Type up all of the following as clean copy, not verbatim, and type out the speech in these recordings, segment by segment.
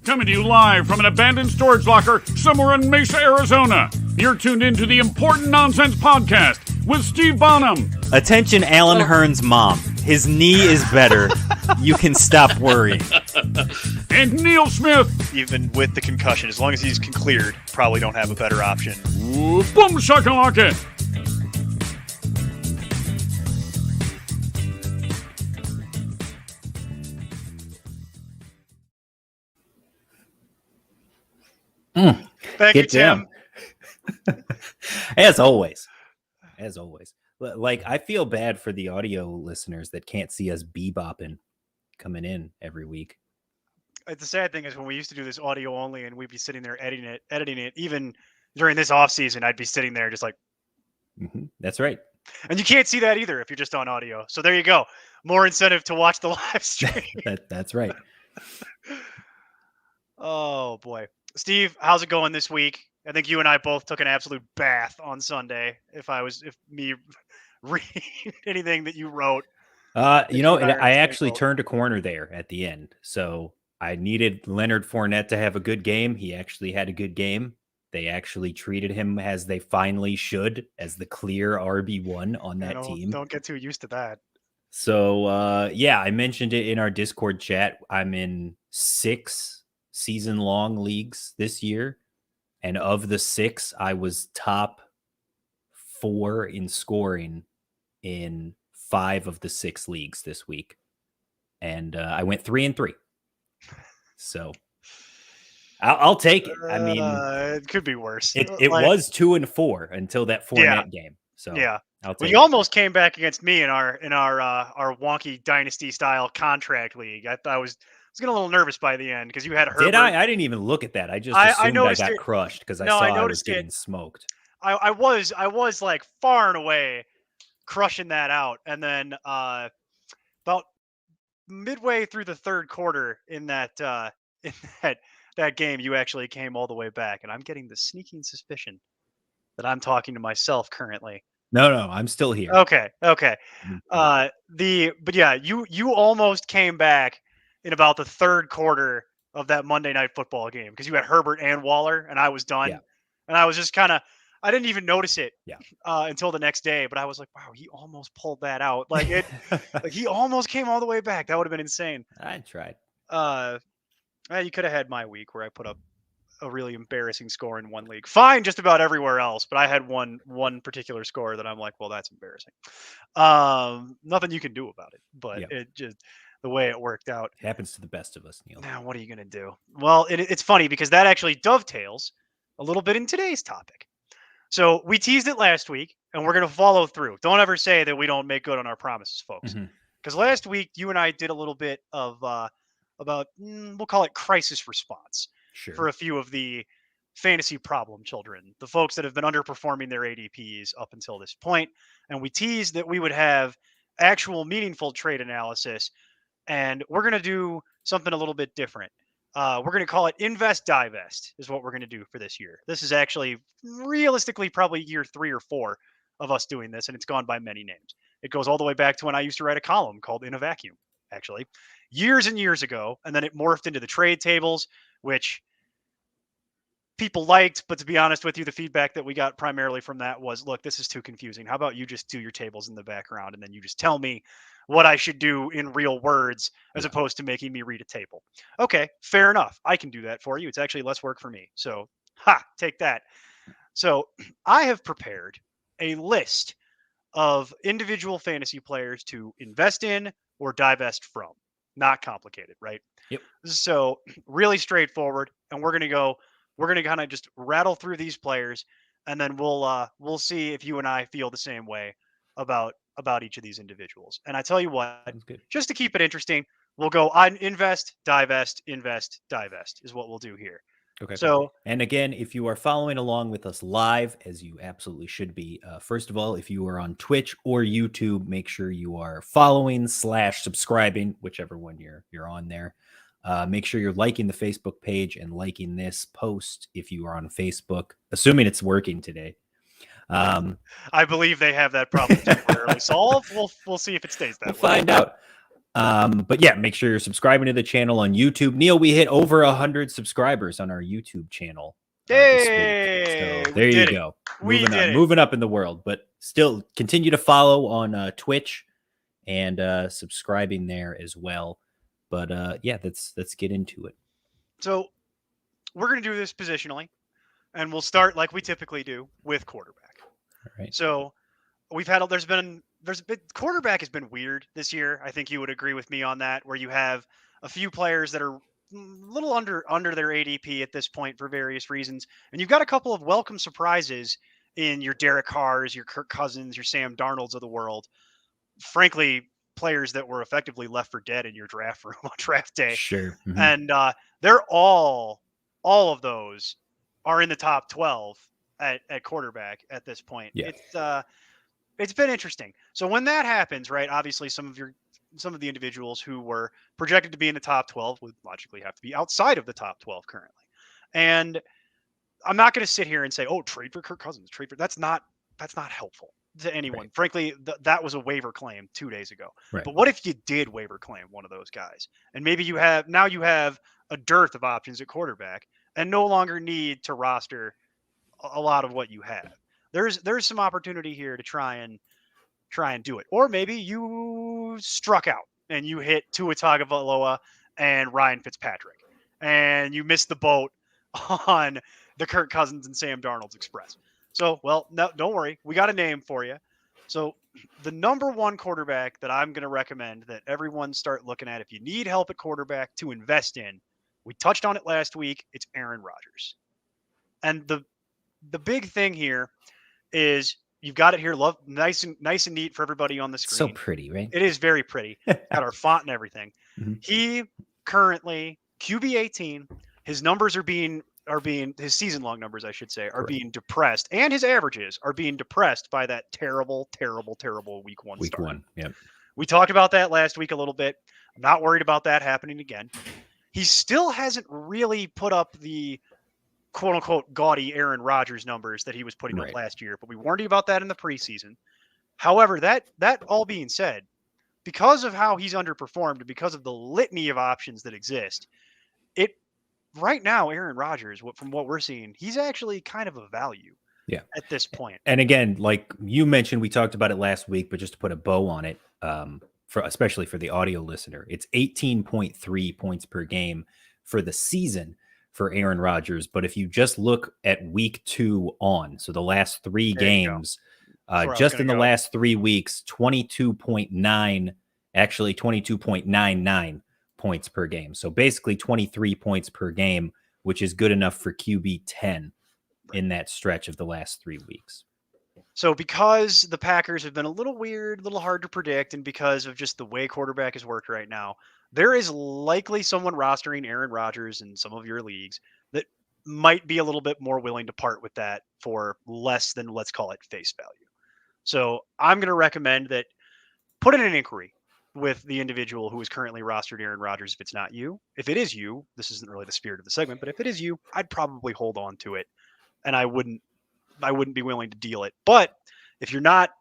Coming to you live from an abandoned storage locker somewhere in Mesa, Arizona. You're tuned into the Important Nonsense Podcast with Steve Bonham. Attention, Alan Hearn's mom. His knee is better. You can stop worrying. And Neil Smith. Even with the concussion, as long as he's cleared, probably don't have a better option. Ooh, boom shakalaka. Thank you, Tim. As always. Like, I feel bad for the audio listeners that can't see us bebopping coming in every week. The sad thing is when we used to do this audio only and we'd be sitting there editing it, even during this off season, I'd be sitting there just like, That's right. And you can't see that either if you're just on audio. So there you go. More incentive to watch the live stream. That's right. Oh boy. Steve, how's it going this week? I think you and I both took an absolute bath on Sunday. If me read anything that you wrote. I actually turned a corner there at the end. So I needed Leonard Fournette to have a good game. He actually had a good game. They actually treated him as they finally should, as the clear RB1 on that team. Don't get too used to that. So, I mentioned it in our Discord chat. I'm in 6 season-long leagues this year. And of the 6, I was top 4 in scoring in 5 of the 6 leagues this week. And I went 3-3. So I'll take it. I mean, it could be worse. It was 2-4 until that Fournette game. So yeah, you almost came back against me in our wonky dynasty style contract league. I was getting a little nervous by the end because you had Herbert. Did I? I didn't even look at that. I just assumed I got crushed because I was getting smoked. I was like far and away crushing that out, and then about midway through the third quarter in that game, you actually came all the way back, and I'm getting the sneaking suspicion that I'm talking to myself currently. No, I'm still here. Okay. You almost came back in about the third quarter of that Monday Night Football game because you had Herbert and Waller, and I was done. Yeah. And I was just I didn't even notice it until the next day, but I was like, wow, he almost pulled that out. Like he almost came all the way back. That would have been insane. I tried. You could have had my week where I put up a really embarrassing score in one league. Fine, just about everywhere else, but I had one particular score that I'm like, well, that's embarrassing. Nothing you can do about it, but it just the way it worked out. It happens to the best of us, Neil. Now, what are you going to do? Well, it's funny because that actually dovetails a little bit in today's topic. So we teased it last week, and we're going to follow through. Don't ever say that we don't make good on our promises, folks. Because last week, you and I did a little bit of about, we'll call it crisis response for a few of the fantasy problem children, the folks that have been underperforming their ADPs up until this point. And we teased that we would have actual meaningful trade analysis, and we're going to do something a little bit different. We're going to call it Invest Divest is what we're going to do for this year. This is actually realistically probably year 3 or 4 of us doing this, and it's gone by many names. It goes all the way back to when I used to write a column called In a Vacuum, actually, years and years ago. And then it morphed into the trade tables, which people liked. But to be honest with you, the feedback that we got primarily from that was, look, this is too confusing. How about you just do your tables in the background and then you just tell me what I should do in real words as opposed to making me read a table. Okay, fair enough. I can do that for you. It's actually less work for me. So, take that. So I have prepared a list of individual fantasy players to invest in or divest from. Not complicated, right? Yep. So really straightforward. And we're going to kind of just rattle through these players, and then we'll see if you and I feel the same way about each of these individuals. And I tell you what, just to keep it interesting, we'll go on invest, divest is what we'll do here. Okay. So, and again, if you are following along with us live, as you absolutely should be, first of all, if you are on Twitch or YouTube, make sure you are following / subscribing, whichever one you're on there. Make sure you're liking the Facebook page and liking this post if you are on Facebook, assuming it's working today. I believe they have that problem temporarily solved. We'll see if it stays that way. We'll find out. But yeah, make sure you're subscribing to the channel on YouTube. Neil, we hit over 100 subscribers on our YouTube channel this week. So there you go. Moving up in the world, but still continue to follow on Twitch and subscribing there as well. But yeah, let's get into it. So we're going to do this positionally, and we'll start like we typically do with quarterback. All right. So quarterback has been weird this year. I think you would agree with me on that, where you have a few players that are a little under their ADP at this point for various reasons. And you've got a couple of welcome surprises in your Derek Carrs, your Kirk Cousins, your Sam Darnolds of the world. Frankly, players that were effectively left for dead in your draft room on draft day. Sure. Mm-hmm. And they're all of those are in the top 12 at quarterback at this point. Yeah. It's been interesting. So when that happens, right, obviously some of the individuals who were projected to be in the top 12 would logically have to be outside of the top 12 currently. And I'm not going to sit here and say, oh, trade for Kirk Cousins, that's not helpful to anyone. Right. Frankly, that was a waiver claim 2 days ago. Right. But what if you did waiver claim one of those guys? And maybe you have a dearth of options at quarterback and no longer need to roster a lot of what you have. There's some opportunity here to try and do it. Or maybe you struck out and you hit Tua Tagovailoa and Ryan Fitzpatrick and you missed the boat on the Kirk Cousins and Sam Darnold's Express. So, well, no, don't worry. We got a name for you. So the number one quarterback that I'm going to recommend that everyone start looking at if you need help at quarterback to invest in, we touched on it last week, it's Aaron Rodgers. And the big thing here is you've got it here, nice and neat for everybody on the screen. So pretty, right? It is very pretty. Got our font and everything. Mm-hmm. He currently QB 18. His numbers are being his season long numbers, I should say, are Correct. being depressed, and his averages are being depressed by that terrible week one. Week start. one, yeah. We talked about that last week a little bit. I'm not worried about that happening again. He still hasn't really put up the quote unquote gaudy Aaron Rodgers numbers that he was putting up last year, but we warned you about that in the preseason. However, that all being said, because of how he's underperformed, because of the litany of options that exist, right now, Aaron Rodgers, from what we're seeing, he's actually kind of a value at this point. And again, like you mentioned, we talked about it last week, but just to put a bow on it, especially for the audio listener, it's 18.3 points per game for the season for Aaron Rodgers. But if you just look at week 2 on, so the last 3 games, just in the last 3 weeks, 22.99 points per game. So basically 23 points per game, which is good enough for QB 10 in that stretch of the last 3 weeks. So because the Packers have been a little weird, a little hard to predict, and because of just the way quarterback has worked right now, there is likely someone rostering Aaron Rodgers in some of your leagues that might be a little bit more willing to part with that for less than, let's call it, face value. So I'm going to recommend that put in an inquiry with the individual who is currently rostered Aaron Rodgers. If it's not you, if it is you, this isn't really the spirit of the segment, but if it is you, I'd probably hold on to it, and I wouldn't be willing to deal it. But if you're not,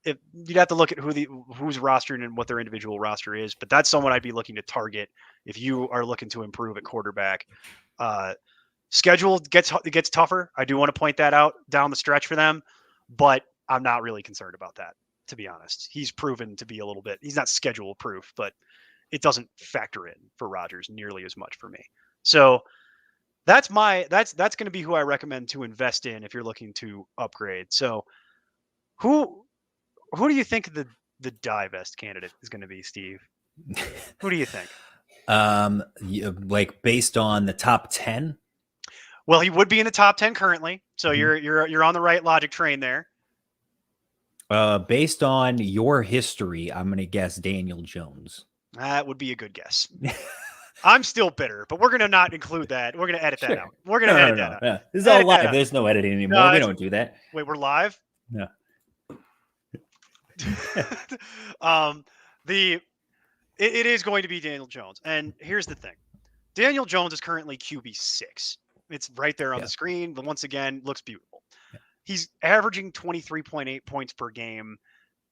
if you'd have to look at who's rostered and what their individual roster is. But that's someone I'd be looking to target if you are looking to improve at quarterback. Schedule gets tougher. I do want to point that out down the stretch for them, but I'm not really concerned about that, to be honest. He's proven to be he's not schedule proof, but it doesn't factor in for Rodgers nearly as much for me. So that's going to be who I recommend to invest in if you're looking to upgrade. So who do you think the divest candidate is going to be, Steve? Who do you think? Like based on the top 10? Well, he would be in the top 10 currently. So you're on the right logic train there. Based on your history, I'm going to guess Daniel Jones. That would be a good guess. I'm still bitter, but we're going to not include that. We're going to edit that out. We're going to edit that out. Yeah. This is all live. There's no editing anymore. No, we don't do that. Wait, we're live? No. It is going to be Daniel Jones. And here's the thing. Daniel Jones is currently QB 6. It's right there on the screen, but once again, looks beautiful. Yeah. He's averaging 23.8 points per game.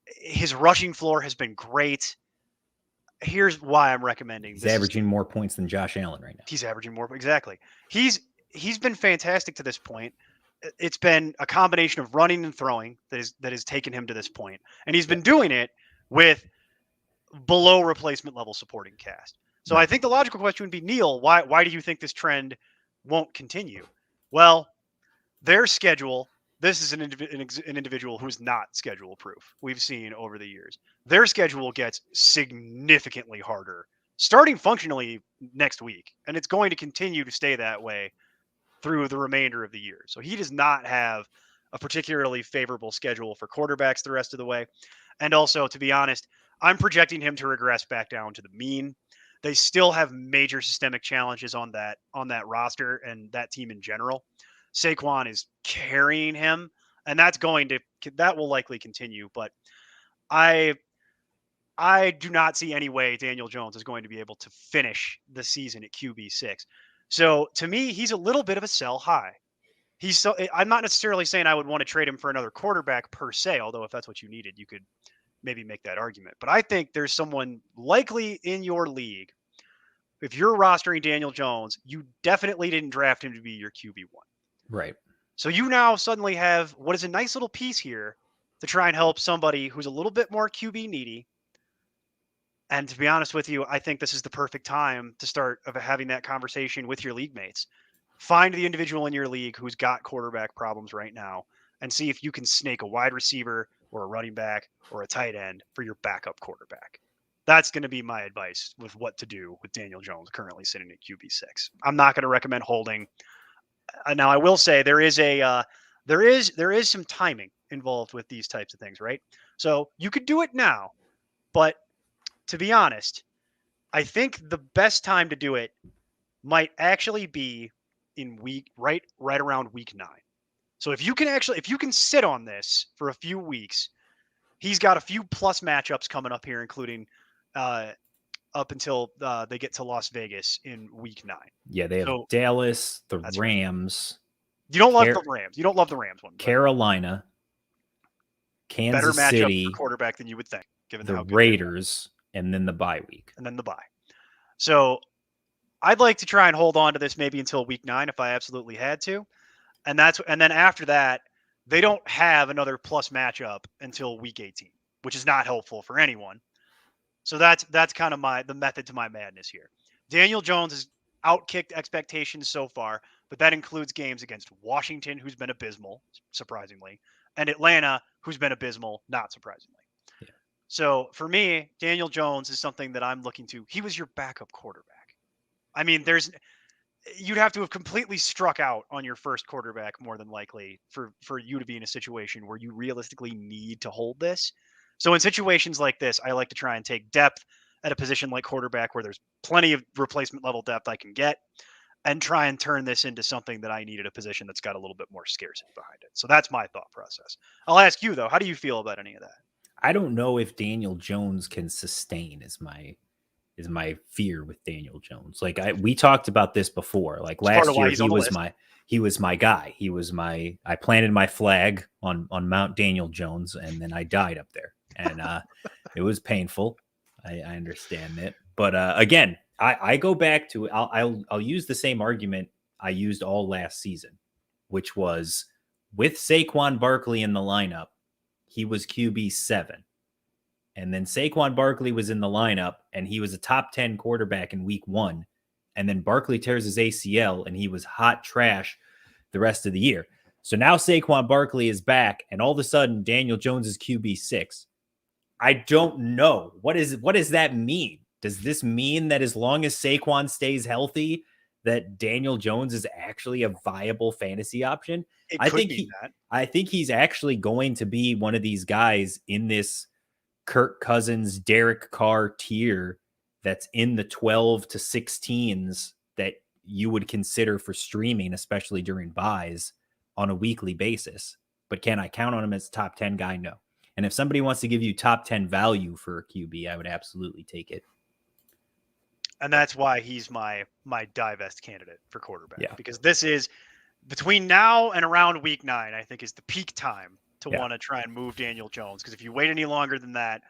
His rushing floor has been great. here's why I'm recommending. He's averaging more points than Josh Allen right now. He's averaging more. Exactly. He's been fantastic to this point. It's been a combination of running and throwing that has taken him to this point, and he's been doing it with below replacement level supporting cast. So I think the logical question would be, Neil, why do you think this trend won't continue? Well, their schedule. This is an individual who's not schedule proof. We've seen over the years. Their schedule gets significantly harder starting functionally next week. And it's going to continue to stay that way through the remainder of the year. So he does not have a particularly favorable schedule for quarterbacks the rest of the way. And also, to be honest, I'm projecting him to regress back down to the mean. They still have major systemic challenges on that roster and that team in general. Saquon is carrying him, and that will likely continue. But I do not see any way Daniel Jones is going to be able to finish the season at QB6. So to me, he's a little bit of a sell high. I'm not necessarily saying I would want to trade him for another quarterback per se, although if that's what you needed, you could maybe make that argument. But I think there's someone likely in your league. If you're rostering Daniel Jones, you definitely didn't draft him to be your QB1. Right. So you now suddenly have what is a nice little piece here to try and help somebody who's a little bit more QB needy. And to be honest with you, I think this is the perfect time to start having that conversation with your league mates. Find the individual in your league who's got quarterback problems right now and see if you can snake a wide receiver or a running back or a tight end for your backup quarterback. That's going to be my advice with what to do with Daniel Jones currently sitting at QB6. I'm not going to recommend holding. Now, I will say there is some timing involved with these types of things, right? So you could do it now, but to be honest, I think the best time to do it might actually be in right around week 9. So if you can sit on this for a few weeks, he's got a few plus matchups coming up here, including up until they get to Las Vegas in week 9. Yeah, they have Dallas, the Rams. Right. You don't love the Rams. You don't love the Rams one. Carolina, Kansas better matchup City, for quarterback than you would think, given the how good Raiders, and then the bye week. And then the bye. So I'd like to try and hold on to this maybe until week 9 if I absolutely had to. And then after that, they don't have another plus matchup until week 18, which is not helpful for anyone. So that's kind of the method to my madness here. Daniel Jones has outkicked expectations so far, but that includes games against Washington, who's been abysmal, surprisingly, and Atlanta, who's been abysmal, not surprisingly. Yeah. So for me, Daniel Jones is something that I'm looking to. He was your backup quarterback. I mean, you'd have to have completely struck out on your first quarterback more than likely for you to be in a situation where you realistically need to hold this. So in situations like this, I like to try and take depth at a position like quarterback where there's plenty of replacement level depth I can get and try and turn this into something that I need at a position that's got a little bit more scarcity behind it. So that's my thought process. I'll ask you though, how do you feel about any of that? I don't know if Daniel Jones can sustain is my fear with Daniel Jones. Like we talked about this before. Like last year, he was my guy. I planted my flag on Mount Daniel Jones, and then I died up there, and it was painful. I understand it, but again, I go back to I'll use the same argument I used all last season, which was with Saquon Barkley in the lineup, he was QB7. And then Saquon Barkley was in the lineup, and he was a top 10 quarterback in week 1. And then Barkley tears his ACL, and he was hot trash the rest of the year. So now Saquon Barkley is back, and all of a sudden Daniel Jones is QB6. I don't know. What does that mean? Does this mean that as long as Saquon stays healthy, that Daniel Jones is actually a viable fantasy option? I think he's actually going to be one of these guys in this Kirk Cousins, Derek Carr tier that's in the 12 to 16s that you would consider for streaming, especially during buys on a weekly basis. But can I count on him as a top 10 guy? No. And if somebody wants to give you top 10 value for a QB, I would absolutely take it. And that's why he's my divest candidate for quarterback. Yeah. Because this is between now and around week 9, I think is the peak time to want to try and move Daniel Jones. Because if you wait any longer than that,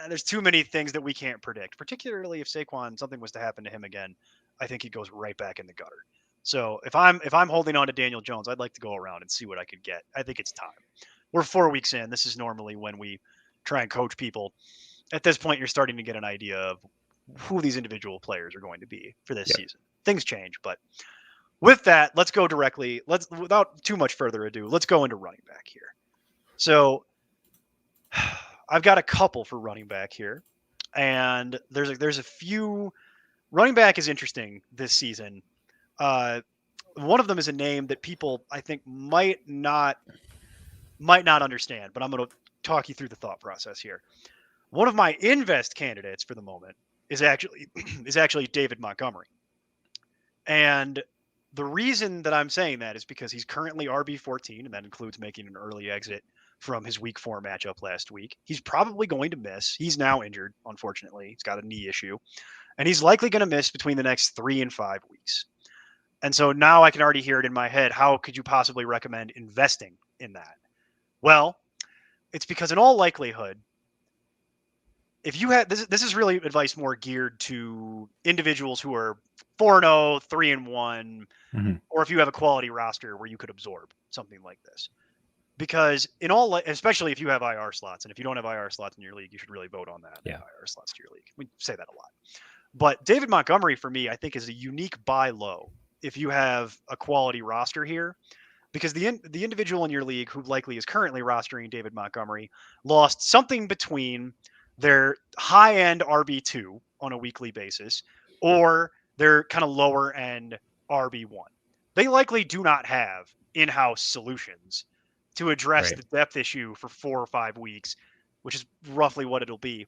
there's too many things that we can't predict, particularly if something was to happen to him again. I think he goes right back in the gutter. So if I'm holding on to Daniel Jones, I'd like to go around and see what I could get. I think it's time. We're 4 weeks in. This is normally when we try and coach people. At this point, you're starting to get an idea of who these individual players are going to be for this season. Things change, but with that, let's go directly. Without too much further ado, let's go into running back here. So I've got a couple for running back here, and there's a few. Running back is interesting this season. One of them is a name that people I think might not understand, but I'm going to talk you through the thought process here. One of my invest candidates for the moment is actually David Montgomery, and the reason that I'm saying that is because he's currently RB14, and that includes making an early exit from his week 4 matchup last week. He's probably going to miss. He's now injured, unfortunately. He's got a knee issue, and he's likely going to miss between the next 3 and 5 weeks. And so now I can already hear it in my head. How could you possibly recommend investing in that? Well, it's because in all likelihood, if you had this is really advice more geared to individuals who are 4-0, 3-1, or if you have a quality roster where you could absorb something like this. Because especially if you have IR slots, and if you don't have IR slots in your league, you should really vote on that. Yeah. IR slots to your league. We say that a lot. But David Montgomery, for me, I think is a unique buy low if you have a quality roster here. Because the individual in your league who likely is currently rostering David Montgomery lost something between their high-end RB2 on a weekly basis or their kind of lower-end RB1. They likely do not have in-house solutions to address the depth issue for 4 or 5 weeks, which is roughly what it'll be.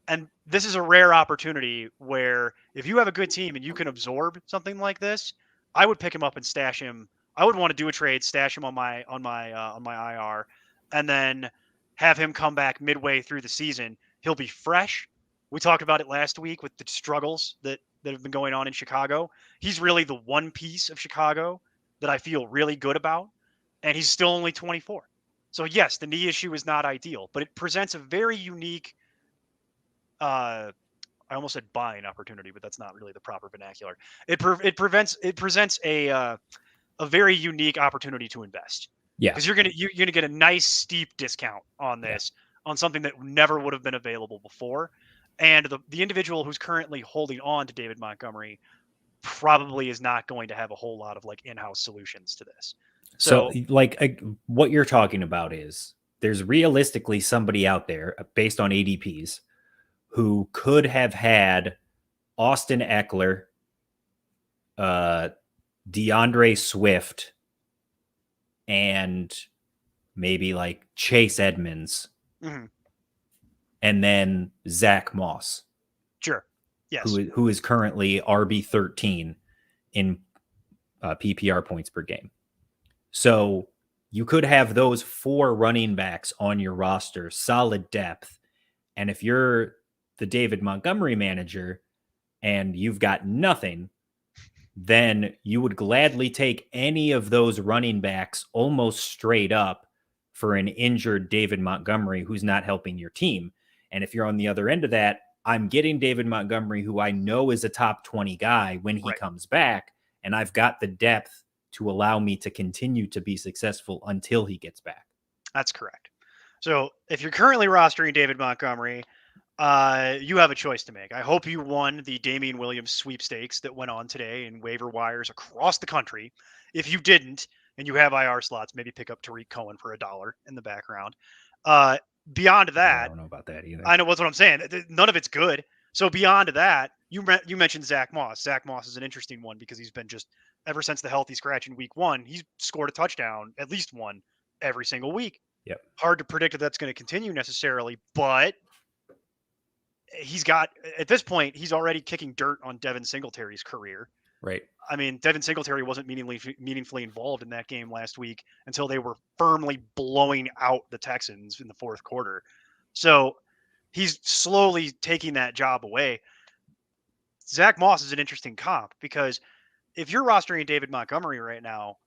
And this is a rare opportunity where if you have a good team and you can absorb something like this, I would pick him up and stash him. I would want to do a trade, stash him on my IR, and then have him come back midway through the season. He'll be fresh. We talked about it last week with the struggles that have been going on in Chicago. He's really the one piece of Chicago that I feel really good about, and he's still only 24. So yes, the knee issue is not ideal, but it presents a very unique I almost said buying opportunity, but that's not really the proper vernacular. It presents a very unique opportunity to invest. Yeah, because you're gonna get a nice steep discount on this on something that never would have been available before, and the individual who's currently holding on to David Montgomery probably is not going to have a whole lot of like in-house solutions to this. So like what you're talking about is there's realistically somebody out there based on ADPs who could have had Austin Eckler, DeAndre Swift, and maybe like Chase Edmonds, and then Zach Moss. Sure. Yes. Who is currently RB13 in PPR points per game. So you could have those 4 running backs on your roster, solid depth. And if you're the David Montgomery manager and you've got nothing, then you would gladly take any of those running backs almost straight up for an injured David Montgomery who's not helping your team. And if you're on the other end of that, I'm getting David Montgomery, who I know is a top 20 guy when he comes back, and I've got the depth to allow me to continue to be successful until he gets back. That's correct. So if you're currently rostering David Montgomery, you have a choice to make. I hope you won the Damian Williams sweepstakes that went on today in waiver wires across the country. If you didn't, and you have IR slots, maybe pick up Tariq Cohen for $1 in the background. Beyond that, I don't know about that either. I know what's what I'm saying. None of it's good. So beyond that, you mentioned Zach Moss. Zach Moss is an interesting one because he's been just ever since the healthy scratch in week 1, he's scored a touchdown, at least one, every single week. Yep. Hard to predict if that's going to continue necessarily, but he's got, at this point, he's already kicking dirt on Devin Singletary's career. Right. I mean, Devin Singletary wasn't meaningfully involved in that game last week until they were firmly blowing out the Texans in the 4th quarter. So he's slowly taking that job away. Zach Moss is an interesting comp because if you're rostering David Montgomery right now,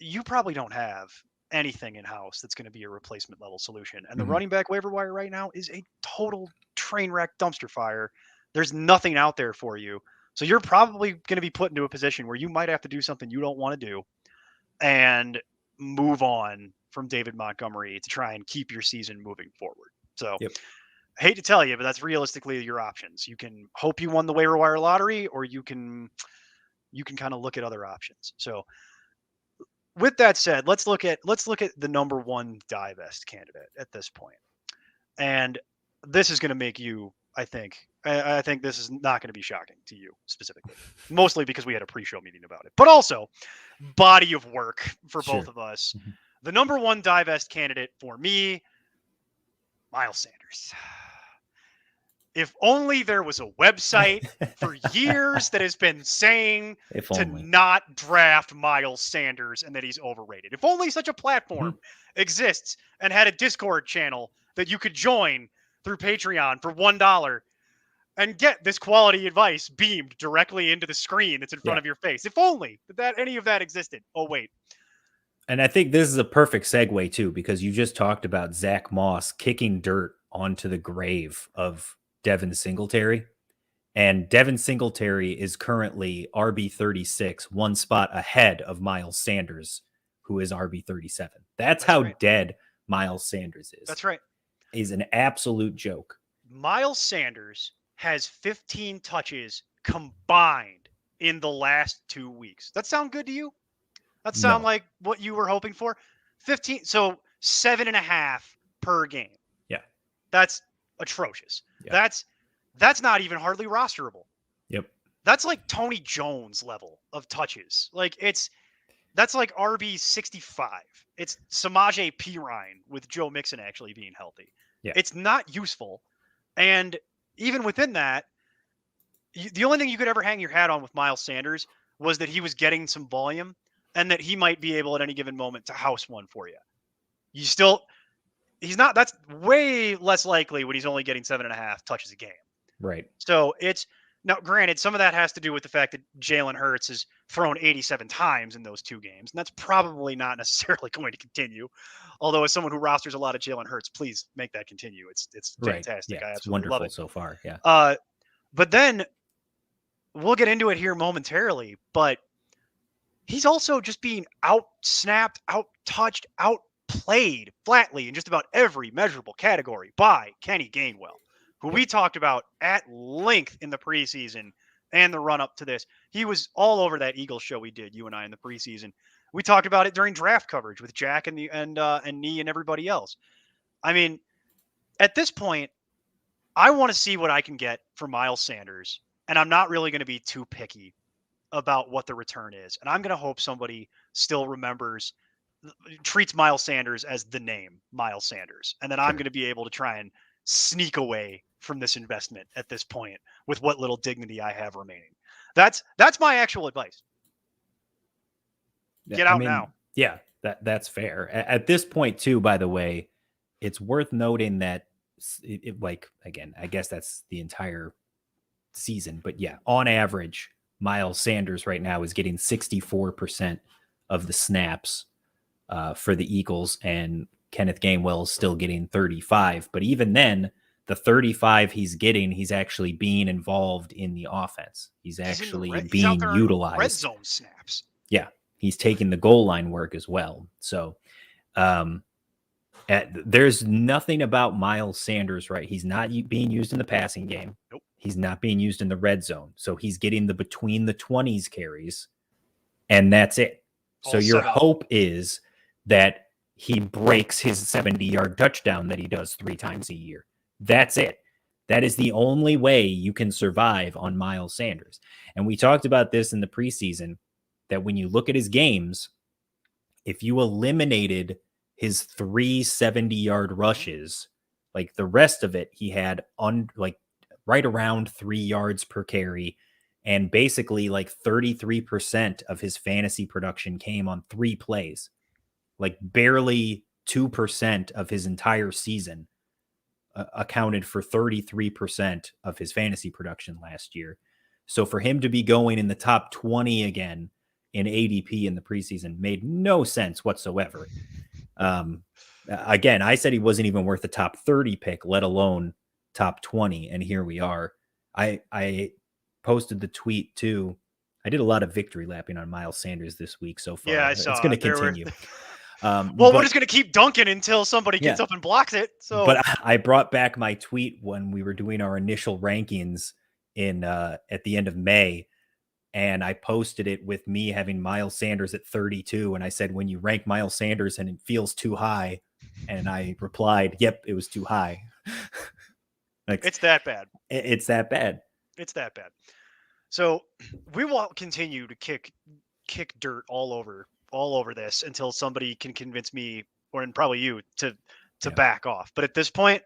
you probably don't have anything in house that's going to be a replacement level solution. And the Mhm. running back waiver wire right now is a total train wreck dumpster fire. There's nothing out there for you. So you're probably going to be put into a position where you might have to do something you don't want to do and move on from David Montgomery to try and keep your season moving forward. So Yep. I hate to tell you, but that's realistically your options. You can hope you won the waiver wire lottery, or you can kind of look at other options. So with that said, let's look at the number one divest candidate at this point. And this is going to make you, I think this is not going to be shocking to you specifically, mostly because we had a pre-show meeting about it, but also body of work for both of us. Mhm. The number one divest candidate for me, Miles Sanders. If only there was a website for years that has been saying If to only. not draft Miles Sanders and that he's overrated. If only such a platform exists and had a Discord channel that you could join through Patreon for $1 and get this quality advice beamed directly into the screen that's in front of your face. If only that any of that existed. Oh, wait. And I think this is a perfect segue too, because you just talked about Zach Moss kicking dirt onto the grave of Devin Singletary. And Devin Singletary is currently RB36, one spot ahead of Miles Sanders, who is RB37. That's how right. dead Miles Sanders is. That's right. He's an absolute joke. Miles Sanders has 15 touches combined in the last 2 weeks. That sound good to you? That sound like what you were hoping for? 15, so 7.5 per game. Yeah. That's atrocious. Yeah. That's not even hardly rosterable. Yep. That's like Tony Jones level of touches. Like that's like RB 65. It's Samaje Perine with Joe Mixon actually being healthy. Yeah. It's not useful. And even within that, the only thing you could ever hang your hat on with Miles Sanders was that he was getting some volume and that he might be able at any given moment to house one for you. He's not, that's way less likely when he's only getting 7.5 touches a game. Right. So now granted, some of that has to do with the fact that Jalen Hurts has thrown 87 times in those 2 games. And that's probably not necessarily going to continue. Although as someone who rosters a lot of Jalen Hurts, please make that continue. It's fantastic. Yeah, I it's absolutely wonderful love it so far. Yeah. But then we'll get into it here momentarily, but he's also just being out-snapped, out-touched, outplayed flatly in just about every measurable category by Kenny Gainwell, who we talked about at length in the preseason and the run-up to this. He was all over that Eagles show we did, you and I, in the preseason. We talked about it during draft coverage with Jack and Nee and everybody else. I mean, at this point, I want to see what I can get for Miles Sanders, and I'm not really going to be too picky about what the return is. And I'm going to hope somebody still treats Miles Sanders as the name Miles Sanders. And then I'm going to be able to try and sneak away from this investment at this point with what little dignity I have remaining. That's my actual advice. Get out now. Yeah, that's fair. At this point too, by the way, it's worth noting that again, I guess that's the entire season, but yeah, on average, Miles Sanders right now is getting 64% of the snaps for the Eagles, and Kenneth Gainwell is still getting 35. But even then, the 35 he's getting, he's actually being involved in the offense. He's actually being utilized. Red zone snaps. Yeah, he's taking the goal line work as well. So there's nothing about Miles Sanders, right? He's not being used in the passing game. Nope. He's not being used in the red zone. So he's getting the between the 20s carries, and that's it. So your hope is that he breaks his 70-yard touchdown that he does 3 times a year. That's it. That is the only way you can survive on Miles Sanders. And we talked about this in the preseason, that when you look at his games, if you eliminated his 3 70-yard rushes, like the rest of it, he had right around 3 yards per carry. And basically like 33% of his fantasy production came on 3 plays, like barely 2% of his entire season accounted for 33% of his fantasy production last year. So for him to be going in the top 20 again in ADP in the preseason made no sense whatsoever. Again, I said he wasn't even worth a top 30 pick, let alone top 20. And here we are. I posted the tweet too. I did a lot of victory lapping on Miles Sanders this week so far. Yeah, I saw. It's going to continue. Well, we're just going to keep dunking until somebody gets up and blocks it. So, but I brought back my tweet when we were doing our initial rankings in at the end of May, and I posted it with me having Miles Sanders at 32, and I said, when you rank Miles Sanders and it feels too high, and I replied, "Yep, it was too high." Like, it's that bad. It's that bad. It's that bad. So we will continue to kick dirt all over this until somebody can convince me, or and probably you, to back off. But at this point,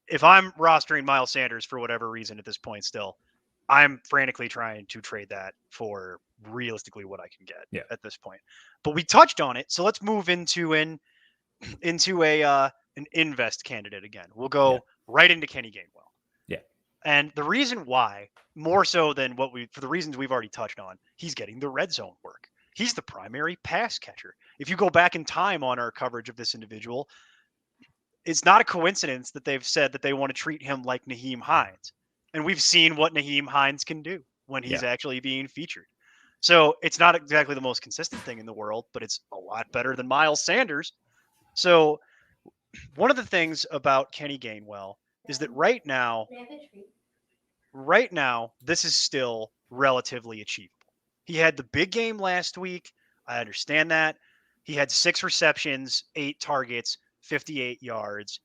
if I'm rostering Miles Sanders for whatever reason at this point still, I'm frantically trying to trade that for realistically what I can get at this point. But we touched on it, so let's move into an invest candidate again. We'll go right into Kenny Gainwell. Yeah. And the reason why, more so than for the reasons we've already touched on, he's getting the red zone work. He's the primary pass catcher. If you go back in time on our coverage of this individual, it's not a coincidence that they've said that they want to treat him like Nyheim Hines. And we've seen what Nyheim Hines can do when he's actually being featured. So it's not exactly the most consistent thing in the world, but it's a lot better than Miles Sanders. So one of the things about Kenny Gainwell is that right now, this is still relatively achievable. He had the big game last week. I understand that. He had 6 receptions, 8 targets, 58 yards.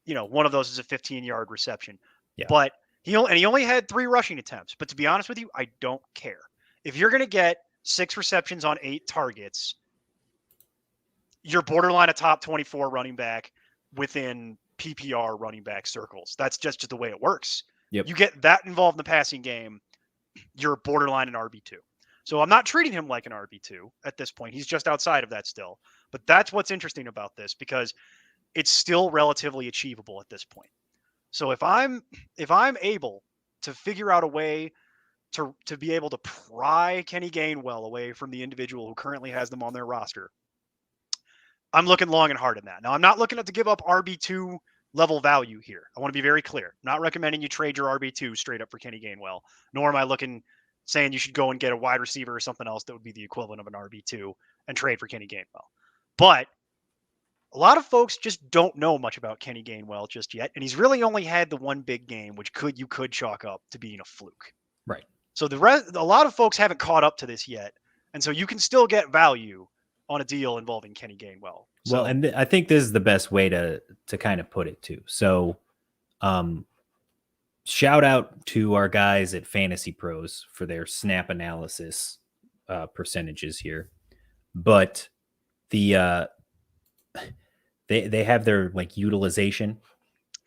One of those is a 15-yard reception. Yeah. But he only had 3 rushing attempts. But to be honest with you, I don't care. If you're going to get 6 receptions on 8 targets, you're borderline a top 24 running back within PPR running back circles. That's just the way it works. Yep. You get that involved in the passing game, you're borderline an RB2. So I'm not treating him like an RB2 at this point. He's just outside of that still. But that's what's interesting about this, because it's still relatively achievable at this point. So if I'm able to figure out a way to be able to pry Kenny Gainwell away from the individual who currently has them on their roster, I'm looking long and hard in that. Now, I'm not looking to give up RB2 level value here. I want to be very clear. I'm not recommending you trade your RB2 straight up for Kenny Gainwell, nor am I saying you should go and get a wide receiver or something else that would be the equivalent of an RB2 and trade for Kenny Gainwell. But a lot of folks just don't know much about Kenny Gainwell just yet, and he's really only had the one big game, which you could chalk up to being a fluke. Right. So a lot of folks haven't caught up to this yet, and so you can still get value on a deal involving Kenny Gainwell. So, well, and I think this is the best way to kind of put it too. So, shout out to our guys at Fantasy Pros for their snap analysis percentages here, but they have their utilization.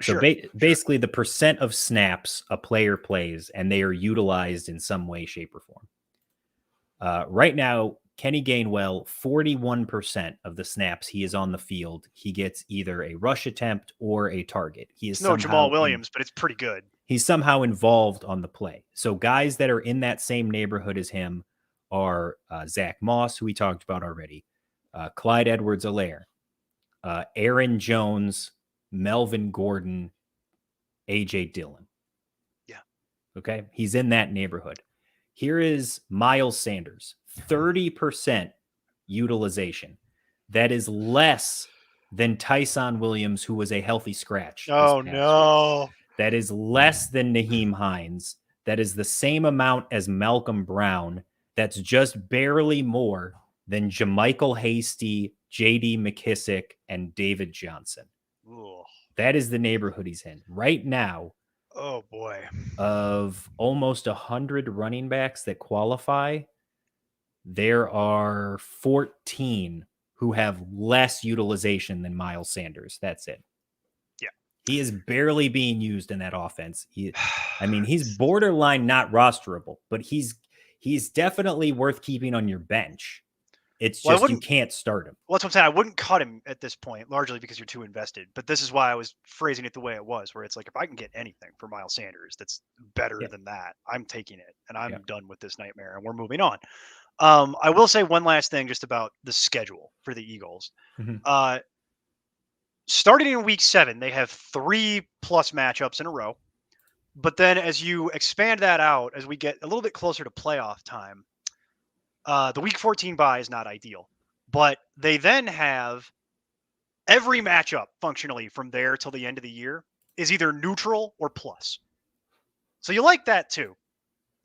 So basically the percent of snaps a player plays and they are utilized in some way, shape, or form. Right now, Kenny Gainwell, 41% of the snaps he is on the field, he gets either a rush attempt or a target. He is no Jamal Williams, but it's pretty good. He's somehow involved on the play. So guys that are in that same neighborhood as him are Zach Moss, who we talked about already, Clyde Edwards-Helaire, Aaron Jones, Melvin Gordon, AJ Dillon. Yeah. Okay. He's in that neighborhood. Here is Miles Sanders, 30% utilization. That is less than Tyson Williams, who was a healthy scratch. Oh, no. Week. That is less than Nyheim Hines. That is the same amount as Malcolm Brown. That's just barely more than Jermichael Hasty, J.D. McKissick, and David Johnson. Ooh. That is the neighborhood he's in right now. Oh boy. Of almost 100 running backs that qualify, there are 14 who have less utilization than Miles Sanders. That's it. Yeah. He is barely being used in that offense. He's borderline not rosterable, but he's definitely worth keeping on your bench. It's just you can't start him. Well, that's what I'm saying. I wouldn't cut him at this point, largely because you're too invested. But this is why I was phrasing it the way it was, where it's like, if I can get anything for Miles Sanders that's better than that, I'm taking it. And I'm done with this nightmare, and we're moving on. I will say one last thing just about the schedule for the Eagles. Mhm. Starting in week 7, they have 3+ matchups in a row. But then as you expand that out, as we get a little bit closer to playoff time, the week 14 bye is not ideal. But they then have every matchup functionally from there till the end of the year is either neutral or plus. So you like that too.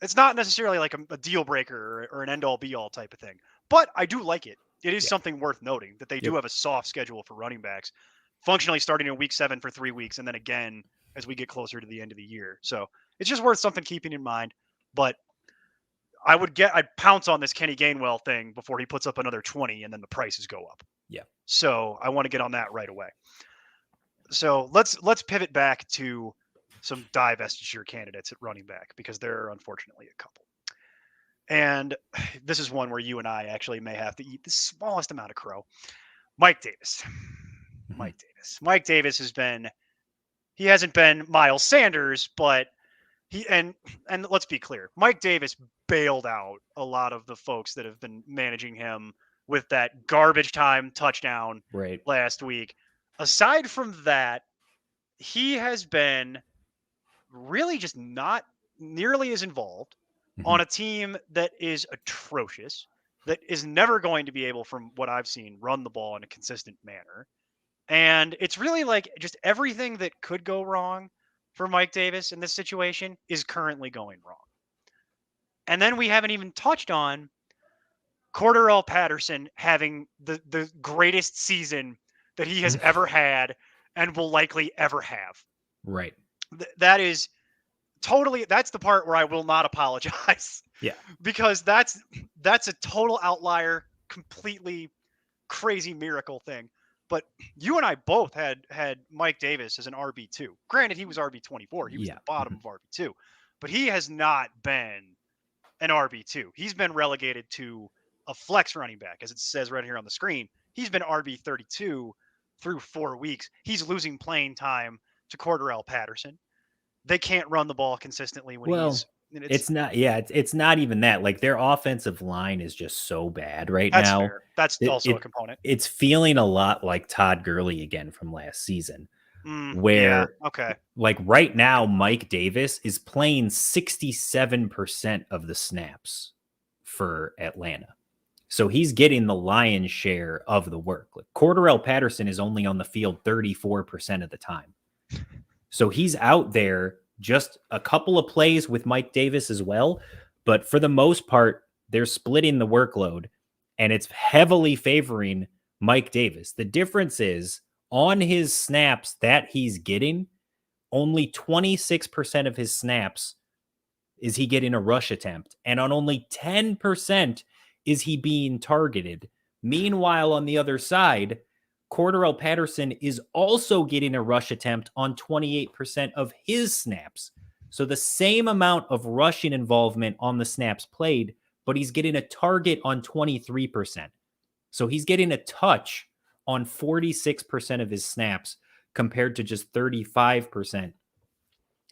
It's not necessarily like a deal breaker or an end all be all type of thing, but I do like it. It is Yeah. something worth noting that they do Yep. have a soft schedule for running backs, functionally starting in week 7 for 3 weeks, and then again as we get closer to the end of the year. So it's just worth something keeping in mind. But I'd pounce on this Kenny Gainwell thing before he puts up another 20 and then the prices go up. Yeah. So I want to get on that right away. So let's pivot back to some divestiture candidates at running back because there are unfortunately a couple. And this is one where you and I actually may have to eat the smallest amount of crow. Mike Davis. Mhm. Mike Davis. Mike Davis he hasn't been Miles Sanders, but and let's be clear, Mike Davis bailed out a lot of the folks that have been managing him with that garbage time touchdown Right. last week. Aside from that, he has been really just not nearly as involved on Mhm. a team that is atrocious, that is never going to be able, from what I've seen, run the ball in a consistent manner. And it's really like just everything that could go wrong for Mike Davis in this situation is currently going wrong. And then we haven't even touched on Cordarrelle Patterson having the greatest season that he has ever had and will likely ever have. Right. That is totally, that's the part where I will not apologize. Yeah. Because that's a total outlier, completely crazy miracle thing. But you and I both had Mike Davis as an RB2. Granted, he was RB24. He was Yeah. the bottom Mhm. of RB2. But he has not been an RB2. He's been relegated to a flex running back, as it says right here on the screen. He's been RB32 through 4 weeks. He's losing playing time to Cordarrelle Patterson. They can't run the ball consistently when Well, it's it's not. Yeah, it's not even that. Like their offensive line is just so bad right that's now. fair. That's It, also a it component. it's feeling a lot like Todd Gurley again from last season, Yeah. where Okay. like right now Mike Davis is playing 67% of the snaps for Atlanta. So he's getting the lion's share of the work. Like Cordarrelle Patterson is only on the field 34% of the time. So he's out there just a couple of plays with Mike Davis as well. But for the most part, they're splitting the workload and it's heavily favoring Mike Davis. The difference is on his snaps that he's getting, only 26% of his snaps is he getting a rush attempt. And on only 10% is he being targeted. Meanwhile, on the other side, Cordarrelle Patterson is also getting a rush attempt on 28% of his snaps. So the same amount of rushing involvement on the snaps played, but he's getting a target on 23%. So he's getting a touch on 46% of his snaps compared to just 35%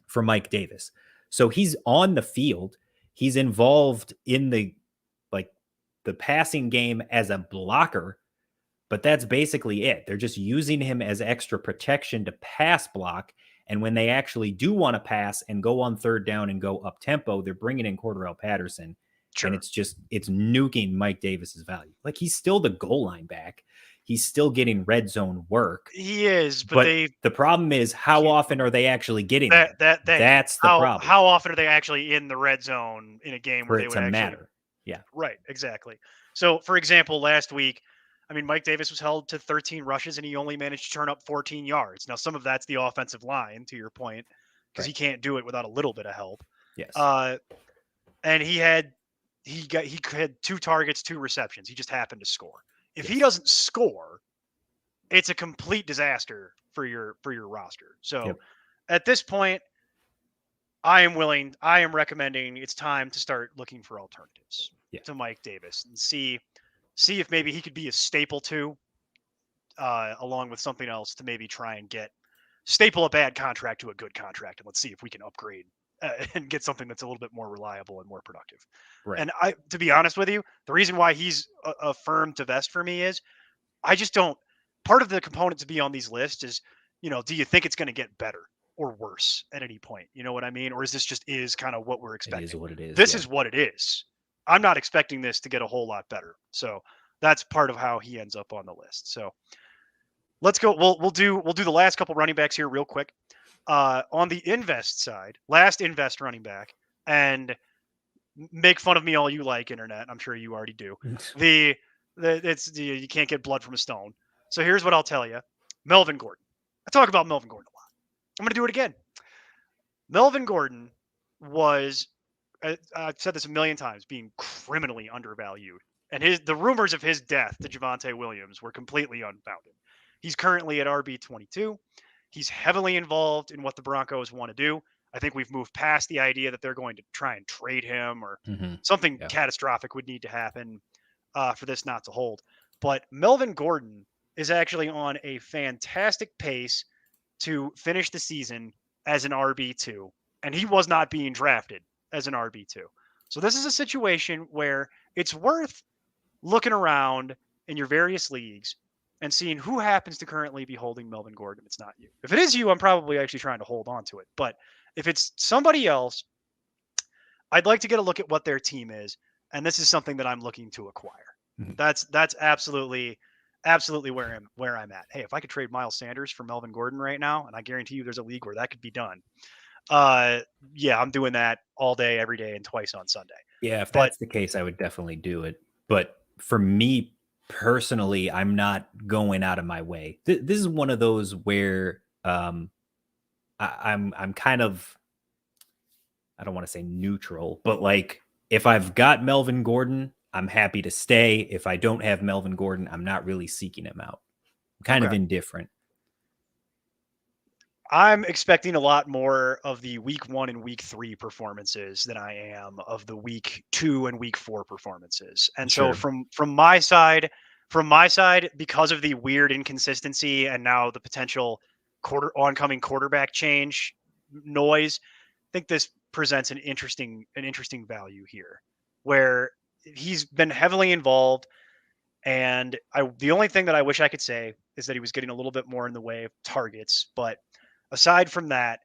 for Mike Davis. So he's on the field. He's involved in the passing game as a blocker, but that's basically it. They're just using him as extra protection to pass block. And when they actually do want to pass and go on third down and go up tempo, they're bringing in Cordarrelle Patterson. Sure. And it's nuking Mike Davis's value. Like he's still the goal line back. He's still getting red zone work. He is, but the problem is how often are they actually getting that there? That's the problem. How often are they actually in the red zone in a game For where they it would to actually matter. Yeah. Right, exactly. So, for example, last week, I mean, Mike Davis was held to 13 rushes and he only managed to turn up 14 yards. Now, some of that's the offensive line, to your point, because he can't do it without a little bit of help. Yes. And he had 2 targets, 2 receptions. He just happened to score. If he Yes. doesn't score, it's a complete disaster for your roster. So, Yep. at this point, I am recommending it's time to start looking for alternatives to Mike Davis and see if maybe he could be a staple too, along with something else to maybe try and staple a bad contract to a good contract. And let's see if we can upgrade and get something that's a little bit more reliable and more productive. Right. And to be honest with you, the reason why he's a firm to vest for me is I just don't. Part of the component to be on these lists is, do you think it's going to get better or worse at any point? You know what I mean? Or is this just kind of what we're expecting? It is what it is. This yeah. is what it is. I'm not expecting this to get a whole lot better. So that's part of how he ends up on the list. So let's go. We'll do the last couple running backs here real quick. On the invest side, last invest running back, and make fun of me all you like, internet. I'm sure you already do. You can't get blood from a stone. So here's what I'll tell you. Melvin Gordon. I talk about Melvin Gordon a lot. I'm going to do it again. Melvin Gordon was, I've said this a million times, being criminally undervalued. And the rumors of his death to Javonte Williams were completely unfounded. He's currently at RB22. He's heavily involved in what the Broncos want to do. I think we've moved past the idea that they're going to try and trade him or something catastrophic would need to happen for this not to hold. But Melvin Gordon is actually on a fantastic pace to finish the season as an RB2. And he was not being drafted as an RB2. So this is a situation where it's worth looking around in your various leagues and seeing who happens to currently be holding Melvin Gordon. It's not you. If it is you, I'm probably actually trying to hold on to it. But if it's somebody else, I'd like to get a look at what their team is. And this is something that I'm looking to acquire. That's absolutely where I'm at. Hey, if I could trade Miles Sanders for Melvin Gordon right now, and I guarantee you there's a league where that could be done. I'm doing that all day, every day, and twice on Sunday. Yeah, if that's the case, I would definitely do it. But for me personally, I'm not going out of my way. This is one of those where I'm kind of, I don't want to say neutral, but like if I've got Melvin Gordon, I'm happy to stay. If I don't have Melvin Gordon, I'm not really seeking him out. I'm kind of indifferent. I'm expecting a lot more of the week 1 and week 3 performances than I am of the week 2 and week 4 performances. And so from my side, because of the weird inconsistency and now the potential oncoming quarterback change noise, I think this presents an interesting value here where he's been heavily involved. And the only thing that I wish I could say is that he was getting a little bit more in the way of targets. But aside from that,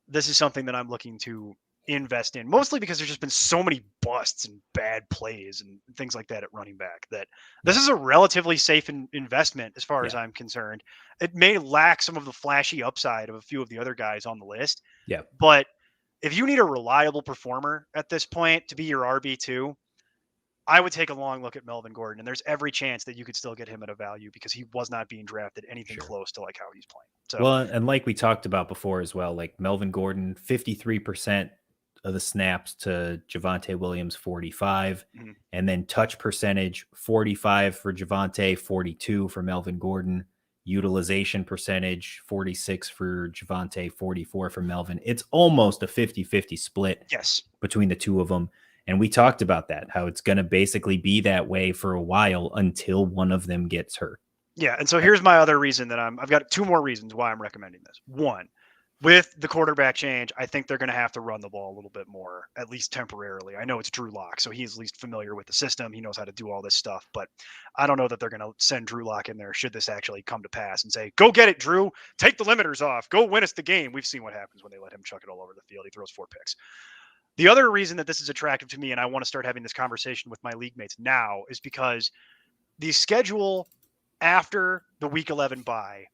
this is something that I'm looking to invest in, mostly because there's just been so many busts and bad plays and things like that at running back that this is a relatively safe investment as far as I'm concerned. It may lack some of the flashy upside of a few of the other guys on the list. Yeah. But if you need a reliable performer at this point to be your RB2, I would take a long look at Melvin Gordon, and there's every chance that you could still get him at a value because he was not being drafted anything close to like how he's playing. So, well, and like we talked about before as well, like Melvin Gordon, 53% of the snaps to Javonte Williams, 45, and then touch percentage, 45 for Javonte, 42 for Melvin Gordon, utilization percentage, 46 for Javonte, 44 for Melvin. It's almost a 50-50 split between the two of them. And we talked about that, how it's going to basically be that way for a while until one of them gets hurt. Yeah. And so here's my other reason that I've got 2 more reasons why I'm recommending this. One, with the quarterback change, I think they're going to have to run the ball a little bit more, at least temporarily. I know it's Drew Lock, so he's at least familiar with the system. He knows how to do all this stuff, but I don't know that they're going to send Drew Lock in there should this actually come to pass and say, go get it, Drew. Take the limiters off. Go win us the game. We've seen what happens when they let him chuck it all over the field. He throws 4 picks. The other reason that this is attractive to me, and I want to start having this conversation with my league mates now, is because the schedule after the Week 11 bye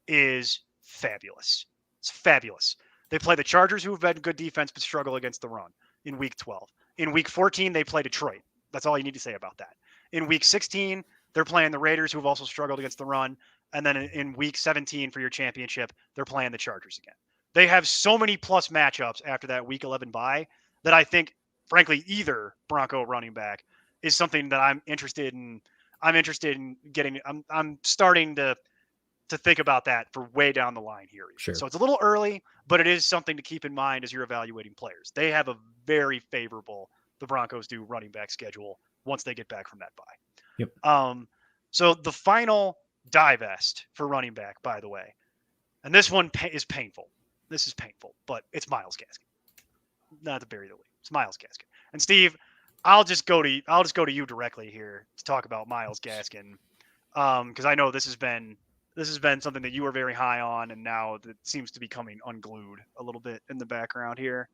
is fabulous. It's fabulous. They play the Chargers, who have been good defense but struggle against the run in Week 12. In Week 14, they play Detroit. That's all you need to say about that. In Week 16, they're playing the Raiders, who have also struggled against the run. And then in Week 17 for your championship, they're playing the Chargers again. They have so many plus matchups after that Week 11 bye that I think, frankly, either Bronco running back is something that I'm interested in. I'm interested in getting. I'm starting to think about that for way down the line here. Sure. So it's a little early, but it is something to keep in mind as you're evaluating players. They have a very favorable, the Broncos do, running back schedule once they get back from that bye. Yep. So the final divest for running back, by the way, and this one is painful. This is painful, but it's Myles Gaskin. not to bury the lead. It's Myles Gaskin. And Steve, I'll just go to you directly here to talk about Myles Gaskin, because I know this has been something that you were very high on, and now that seems to be coming unglued a little bit in the background here.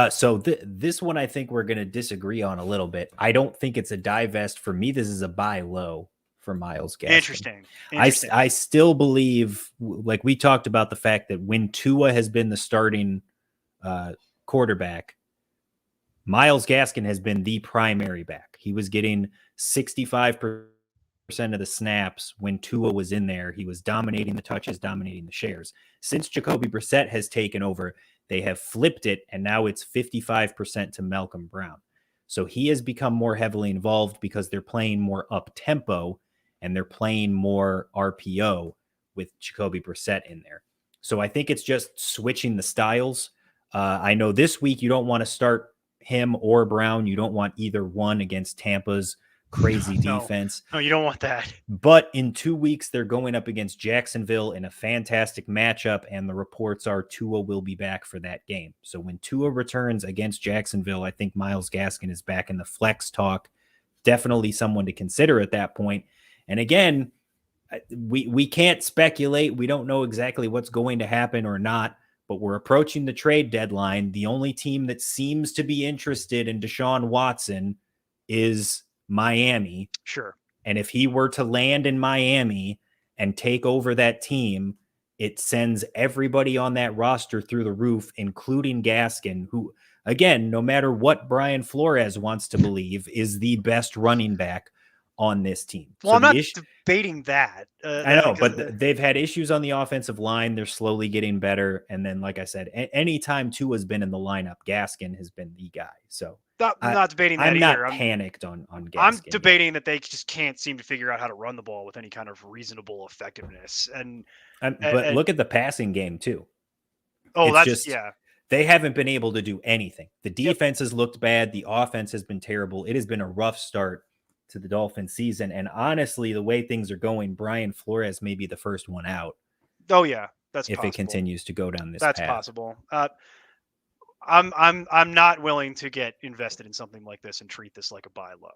So this one I think we're going to disagree on a little bit. I don't think it's a divest. For me, this is a buy low for Myles Gaskin. Interesting. I still believe, like we talked about, the fact that when Tua has been the starting quarterback, Myles Gaskin has been the primary back. He was getting 65% of the snaps when Tua was in there. He was dominating the touches, dominating the shares. Since Jacoby Brissett has taken over, they have flipped it, and now it's 55% to Malcolm Brown. So he has become more heavily involved because they're playing more up-tempo and they're playing more RPO with Jacoby Brissett in there. So I think it's just switching the styles. I know this week you don't want to start him or Brown. You don't want either one against Tampa's crazy defense. No, you don't want that. But in 2 weeks, they're going up against Jacksonville in a fantastic matchup, and the reports are Tua will be back for that game. So when Tua returns against Jacksonville, I think Myles Gaskin is back in the flex talk. Definitely someone to consider at that point. And again, we can't speculate. We don't know exactly what's going to happen or not, but we're approaching the trade deadline. The only team that seems to be interested in Deshaun Watson is Miami. Sure. And if he were to land in Miami and take over that team, it sends everybody on that roster through the roof, including Gaskin, who, again, no matter what Brian Flores wants to believe, is the best running back on this team. Well, I'm not debating that. I know, but they've had issues on the offensive line. They're slowly getting better. And then, like I said, anytime Tua's been in the lineup, Gaskin has been the guy. So I'm not debating that either. I'm not panicked on Gaskin. I'm debating that they just can't seem to figure out how to run the ball with any kind of reasonable effectiveness. But look at the passing game too. Oh, They haven't been able to do anything. The defense has looked bad. The offense has been terrible. It has been a rough start to the Dolphins season. And honestly, the way things are going, Brian Flores may be the first one out. Oh yeah, that's if possible. It continues to go down this path. That's possible. I'm not willing to get invested in something like this and treat this like a buy low.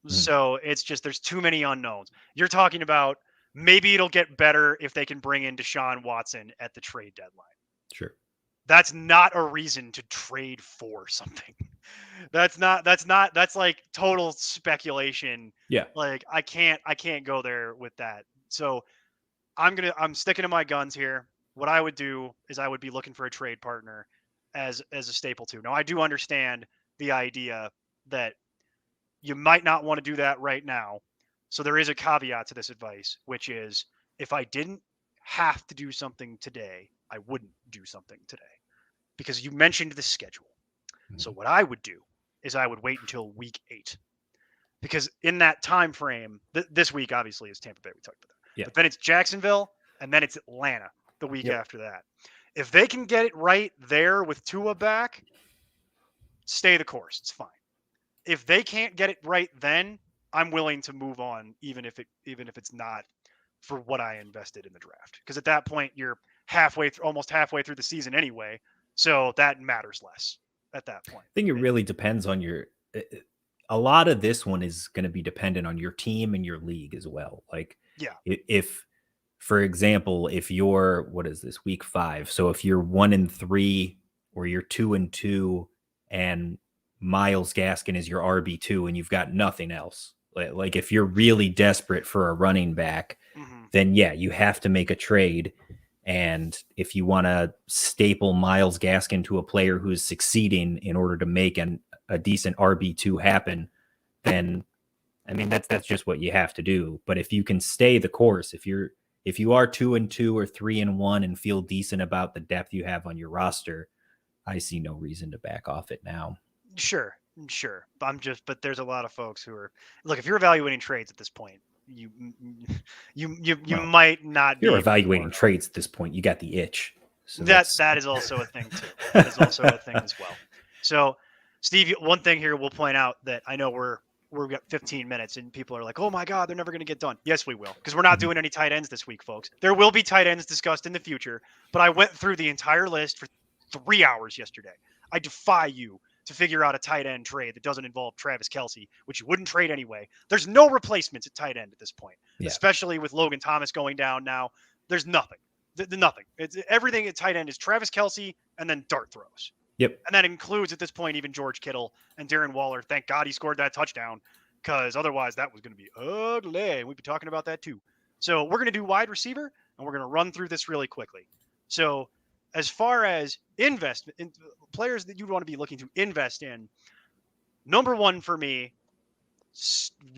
Mm-hmm. So it's just, there's too many unknowns. You're talking about maybe it'll get better if they can bring in Deshaun Watson at the trade deadline. Sure. That's not a reason to trade for something. That's like total speculation. Yeah. Like I can't go there with that. So I'm sticking to my guns here. What I would do is I would be looking for a trade partner as a staple too. Now I do understand the idea that you might not want to do that right now. So there is a caveat to this advice, which is if I didn't have to do something today, I wouldn't do something today, because you mentioned the schedule. Mm-hmm. So what I would do is I would wait until week 8, because in that time frame, this week obviously is Tampa Bay. We talked about that. Yeah. But then it's Jacksonville, and then it's Atlanta the week after that. If they can get it right there with Tua back, stay the course. It's fine. If they can't get it right then, I'm willing to move on, even if it's not for what I invested in the draft. Because at that point, you're almost halfway through the season anyway, so that matters less at that point. I think it really depends on a lot of this one is going to be dependent on your team and your league as well. Like, if for example, if you're, what is this, week 5? So if you're 1-3 or you're 2-2 and Myles Gaskin is your RB2 and you've got nothing else, like if you're really desperate for a running back, then you have to make a trade. And if you want to staple Myles Gaskin to a player who's succeeding in order to make a decent RB2 happen, then I mean that's just what you have to do. But if you can stay the course, if you are 2-2 or 3-1 and feel decent about the depth you have on your roster, I see no reason to back off it now. Sure. But there's a lot of folks who are, look, if you're evaluating trades at this point, you might not be. You're evaluating trades at this point. You got the itch. So that is also a thing too. That is also a thing as well. So, Steve, one thing here we'll point out that I know we've got 15 minutes and people are like, oh my God, they're never going to get done. Yes, we will. Because we're not doing any tight ends this week, folks. There will be tight ends discussed in the future, but I went through the entire list for 3 hours yesterday. I defy you to figure out a tight end trade that doesn't involve Travis Kelce, which you wouldn't trade anyway. There's no replacements at tight end at this point, especially with Logan Thomas going down now. There's nothing. Nothing. It's everything at tight end is Travis Kelce and then dart throws. Yep. And that includes at this point even George Kittle and Darren Waller. Thank God he scored that touchdown, because otherwise that was going to be ugly. We'd be talking about that too. So we're going to do wide receiver, and we're going to run through this really quickly. So as far as investment in players that you'd want to be looking to invest in, number one for me,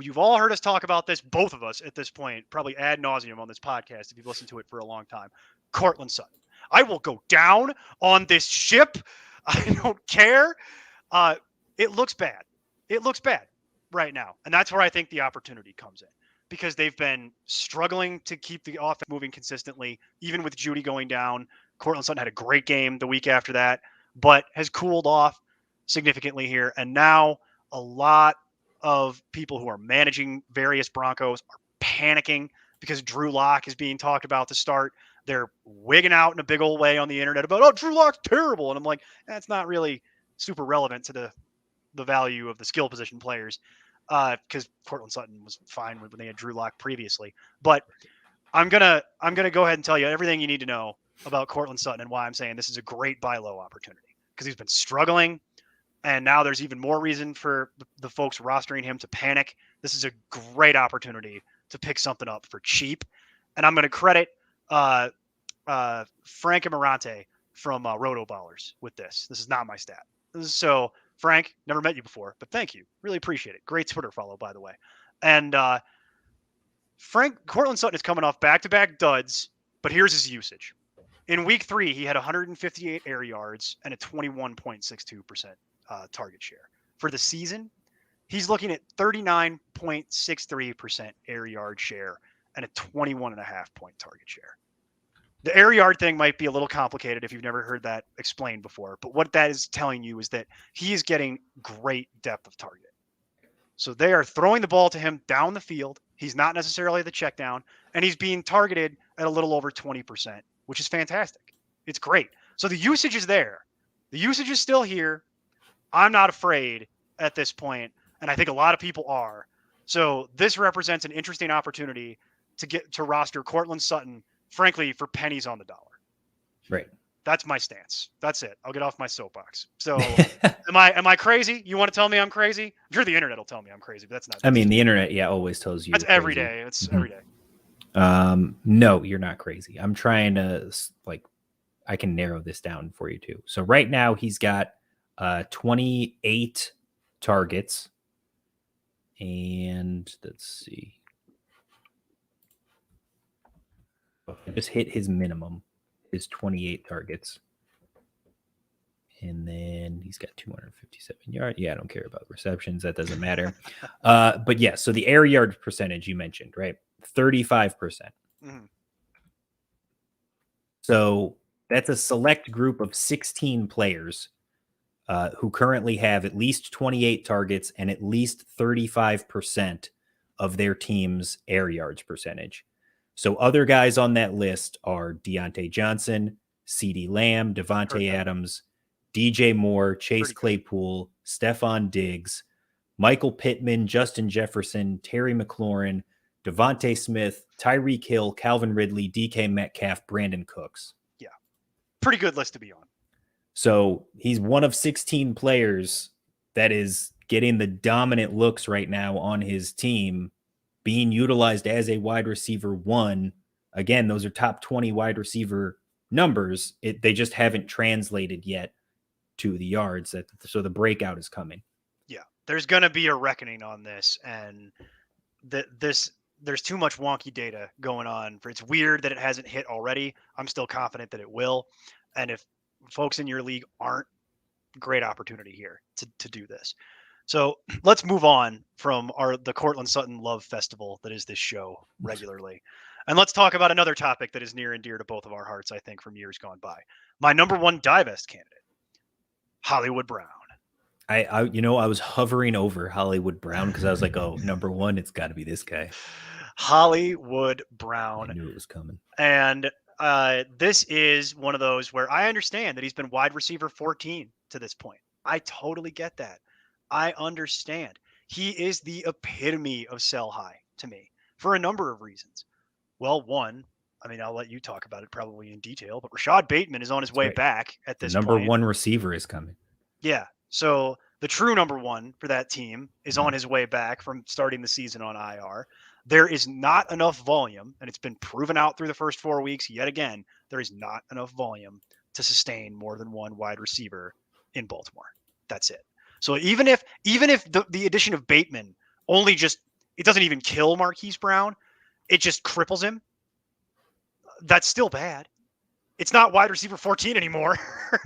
you've all heard us talk about this, both of us at this point, probably ad nauseum on this podcast if you've listened to it for a long time. Cortland Sutton. I will go down on this ship. I don't care. It looks bad. It looks bad right now. And that's where I think the opportunity comes in, because they've been struggling to keep the offense moving consistently, even with Judy going down. Cortland Sutton had a great game the week after that, but has cooled off significantly here. And now a lot of people who are managing various Broncos are panicking because Drew Lock is being talked about to start. They're wigging out in a big old way on the internet about, oh, Drew Lock's terrible. And I'm like, that's not really super relevant to the value of the skill position players, because Cortland Sutton was fine when they had Drew Lock previously. But I'm gonna go ahead and tell you everything you need to know about Cortland Sutton and why I'm saying this is a great buy low opportunity, because he's been struggling, and now there's even more reason for the folks rostering him to panic. This is a great opportunity to pick something up for cheap, and I'm going to credit Frank Amarante from Roto Ballers with this. This is not my stat. So Frank, never met you before, but thank you. Really appreciate it. Great Twitter follow, by the way. And Cortland Sutton is coming off back-to-back duds, but here's his usage. In week 3, he had 158 air yards and a 21.62% target share. For the season, he's looking at 39.63% air yard share and a 21.5-point target share. The air yard thing might be a little complicated if you've never heard that explained before, but what that is telling you is that he is getting great depth of target. So they are throwing the ball to him down the field. He's not necessarily the check down, and he's being targeted at a little over 20%, which is fantastic. It's great. So the usage is there. The usage is still here. I'm not afraid at this point, and I think a lot of people are. So this represents an interesting opportunity to get to roster Cortland Sutton, frankly, for pennies on the dollar. Right. That's my stance. That's it. I'll get off my soapbox. So am I crazy? You want to tell me I'm crazy? I'm sure the internet will tell me I'm crazy, but that's not. I mean, the internet, always tells you. That's every day. It's every day. No, you're not crazy. I'm trying to, I can narrow this down for you too. So right now he's got 28 targets, and let's see. I just hit his minimum, his 28 targets. And then he's got 257 yards. Yeah, I don't care about receptions. That doesn't matter. But yeah, so the air yard percentage you mentioned, right? 35%. Mm-hmm. So that's a select group of 16 players who currently have at least 28 targets and at least 35% of their team's air yards percentage. So other guys on that list are Deontay Johnson, CeeDee Lamb, Devontae Adams, DJ Moore, Chase Claypool, Stephon Diggs, Michael Pittman, Justin Jefferson, Terry McLaurin, Devontae Smith, Tyreek Hill, Calvin Ridley, DK Metcalf, Brandon Cooks. Yeah. Pretty good list to be on. So he's one of 16 players that is getting the dominant looks right now on his team, being utilized as a wide receiver 1. Again, those are top 20 wide receiver numbers. They just haven't translated yet to the yards. So the breakout is coming. Yeah, there's going to be a reckoning on this, and there's too much wonky data going on. It's weird that it hasn't hit already. I'm still confident that it will. And if folks in your league aren't, great opportunity here to do this. So let's move on from the Cortland Sutton Love Festival that is this show regularly. And let's talk about another topic that is near and dear to both of our hearts, I think, from years gone by. My number one divest candidate, Hollywood Brown. I was hovering over Hollywood Brown because I was like, oh, number one, it's got to be this guy. Hollywood Brown. I knew it was coming. And this is one of those where I understand that he's been wide receiver 14 to this point. I totally get that. I understand. He is the epitome of sell high to me for a number of reasons. Well, one, I mean, I'll let you talk about it probably in detail, but Rashad Bateman is on his way back at this number point. one receiver is coming. Yeah. So the true number one for that team is on his way back from starting the season on IR. There is not enough volume, and it's been proven out through the first 4 weeks yet again. There is not enough volume to sustain more than one wide receiver in Baltimore. That's it. So even if the addition of Bateman only it doesn't even kill Marquise Brown, it just cripples him. That's still bad. It's not wide receiver 14 anymore.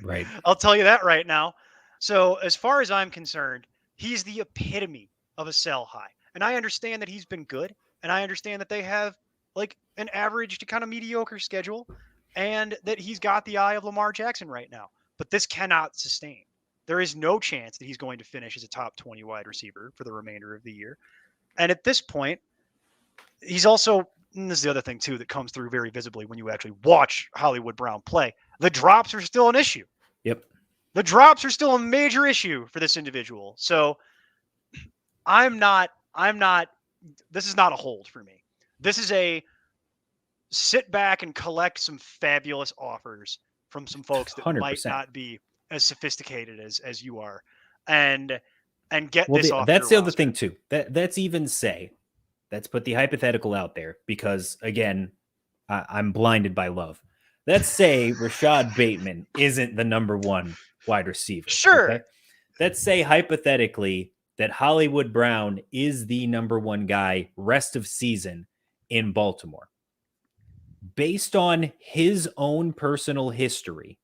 Right. I'll tell you that right now. So as far as I'm concerned, he's the epitome of a sell high. And I understand that he's been good. And I understand that they have like an average to kind of mediocre schedule and that he's got the eye of Lamar Jackson right now. But this cannot sustain. There is no chance that he's going to finish as a top 20 wide receiver for the remainder of the year. And at this point, he's also, and this is the other thing too that comes through very visibly when you actually watch Hollywood Brown play. The drops are still an issue. Yep. The drops are still a major issue for this individual. So this is not a hold for me. This is a sit back and collect some fabulous offers from some folks that 100%. might not be as sophisticated as you are and get this off. That's the other thing too. That's even say, let's put the hypothetical out there because again, I'm blinded by love. Let's say Rashad Bateman isn't the number one wide receiver. Sure. Okay? Let's say hypothetically that Hollywood Brown is the number one guy rest of season in Baltimore. Based on his own personal history,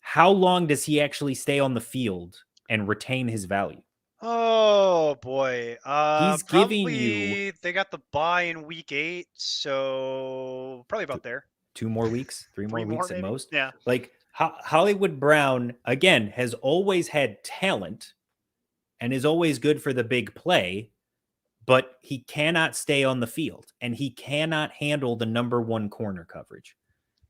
how long does he actually stay on the field and retain his value? Oh boy. He's giving you, they got the bye in week 8, so probably about there. 2 more weeks, 3 more weeks at maybe? most. Yeah. Like Hollywood Brown, again, has always had talent and is always good for the big play, but he cannot stay on the field and he cannot handle the number one corner coverage.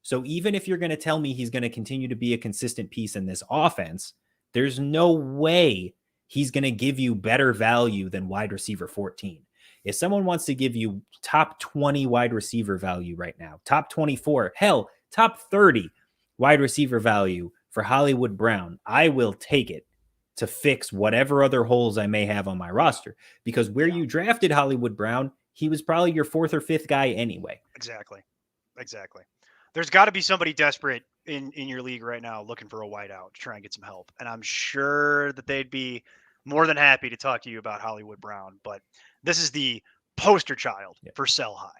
So even if you're going to tell me he's going to continue to be a consistent piece in this offense, there's no way he's going to give you better value than wide receiver 14. If someone wants to give you top 20 wide receiver value right now, top 24, hell, top 30 wide receiver value for Hollywood Brown, I will take it to fix whatever other holes I may have on my roster. Because where you drafted Hollywood Brown, he was probably your 4th or 5th guy anyway. Exactly. There's got to be somebody desperate in your league right now looking for a wideout to try and get some help. And I'm sure that they'd be more than happy to talk to you about Hollywood Brown. But this is the poster child for sell high.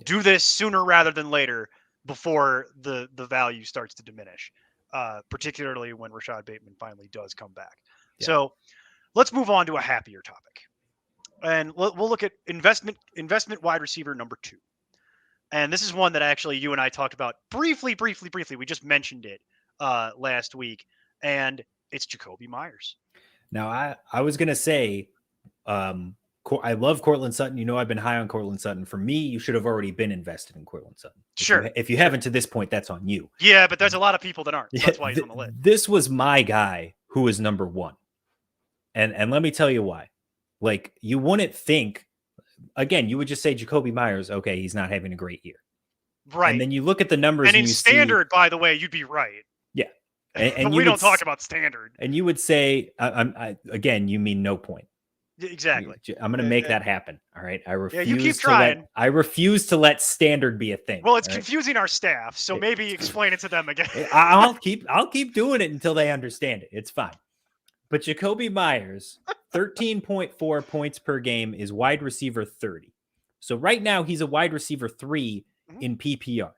Do this sooner rather than later before the value starts to diminish, particularly when Rashad Bateman finally does come back. So let's move on to a happier topic. And we'll look at investment wide receiver number 2. And this is one that actually you and I talked about briefly. We just mentioned it last week, and it's Jacoby Myers. Now, I was going to say, I love Cortland Sutton. You know, I've been high on Cortland Sutton. For me, you should have already been invested in Cortland Sutton. Sure. If you haven't to this point, that's on you. Yeah, but there's a lot of people that aren't. So that's why he's on the list. This was my guy who was number 1. And let me tell you why. Like, you wouldn't think, again, you would just say Jacoby Myers, okay, he's not having a great year. Right. And then you look at the numbers and in you standard, by the way, you'd be right. Yeah. And we don't talk about standard. And you would say, again, you mean no point. Exactly. I'm going to make that happen. All right. I refuse. You keep trying. I refuse to let standard be a thing. Well, it's confusing our staff, so maybe explain it to them again. I'll keep doing it until they understand it. It's fine. But Jacoby Myers, 13.4 points per game is wide receiver 30. So right now he's a wide receiver 3 in PPR.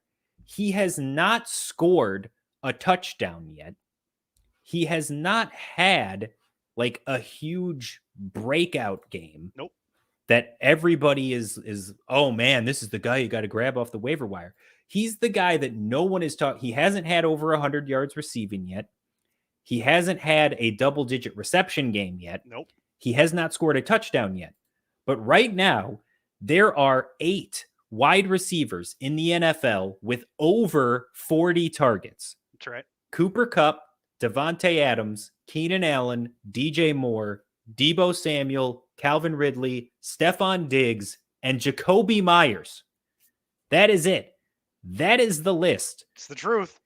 He has not scored a touchdown yet. He has not had like a huge breakout game. Nope. That everybody is, oh man, this is the guy you got to grab off the waiver wire. He's the guy that no one is talking. He hasn't had over 100 yards receiving yet. He hasn't had a double-digit reception game yet. Nope. He has not scored a touchdown yet. But right now, there are 8 wide receivers in the NFL with over 40 targets. That's right. Cooper Kupp, Devontae Adams, Keenan Allen, DJ Moore, Debo Samuel, Calvin Ridley, Stephon Diggs, and Jacoby Myers. That is it. That is the list. It's the truth.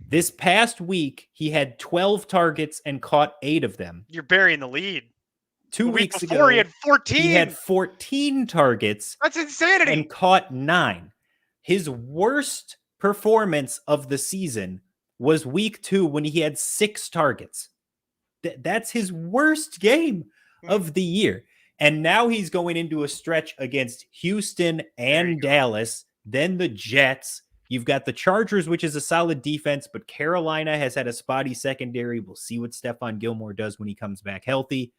This past week, he had 12 targets and caught 8 of them. You're burying the lead. 2 weeks before, ago, he had 14. He had 14 targets. That's insanity. And caught 9. His worst performance of the season was week 2 when he had 6 targets. That's his worst game of the year. And now he's going into a stretch against Houston and Dallas, then the Jets. You've got the Chargers, which is a solid defense, but Carolina has had a spotty secondary. We'll see what Stephon Gilmore does when he comes back healthy.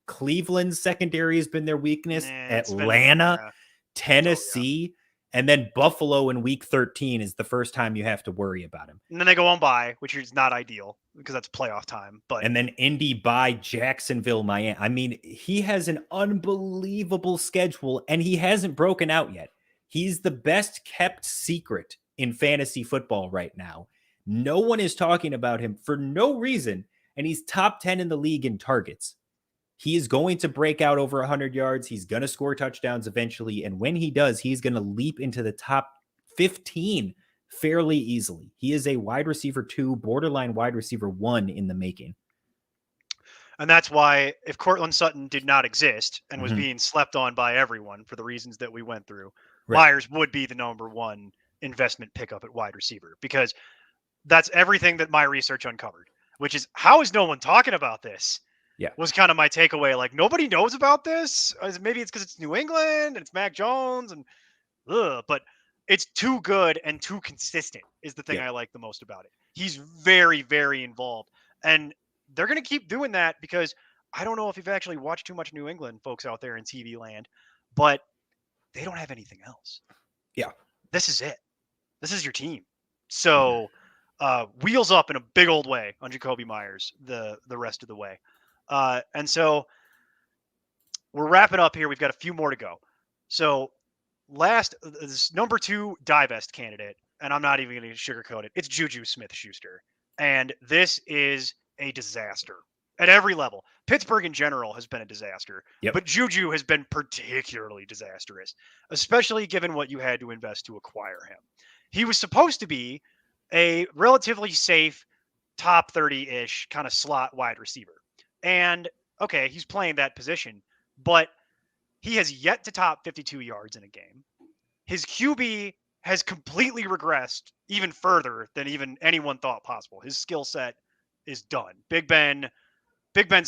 Cleveland's secondary has been their weakness. Atlanta, Tennessee, and then Buffalo in week 13 is the first time you have to worry about him. And then they go on bye, which is not ideal because that's playoff time. And then Indy bye, Jacksonville, Miami. I mean, he has an unbelievable schedule, and he hasn't broken out yet. He's the best kept secret in fantasy football right now. No one is talking about him for no reason, and he's top 10 in the league in targets. He is going to break out over 100 yards. He's going to score touchdowns eventually, and when he does, he's going to leap into the top 15 fairly easily. He is a wide receiver 2, borderline wide receiver 1 in the making. And that's why if Cortland Sutton did not exist and was being slept on by everyone for the reasons that we went through, Myers would be the number 1 investment pickup at wide receiver, because that's everything that my research uncovered, which is how is no one talking about this? Yeah, was kind of my takeaway. Like, nobody knows about this. Maybe it's because it's New England and it's Mac Jones and but it's too good and too consistent is the thing I like the most about it. He's very, very involved, and they're going to keep doing that because I don't know if you've actually watched too much New England, folks out there in TV land, but they don't have anything else. Yeah. This is it. This is your team. So wheels up in a big old way on Jacoby Myers the rest of the way. And so we're wrapping up here. We've got a few more to go. So this number 2 divest candidate, and I'm not even going to sugarcoat it. It's Juju Smith-Schuster. And this is a disaster at every level. Pittsburgh in general has been a disaster, but Juju has been particularly disastrous, especially given what you had to invest to acquire him. He was supposed to be a relatively safe top 30-ish kind of slot wide receiver. And okay, he's playing that position, but he has yet to top 52 yards in a game. His QB has completely regressed even further than even anyone thought possible. His skill set is done. Big Ben's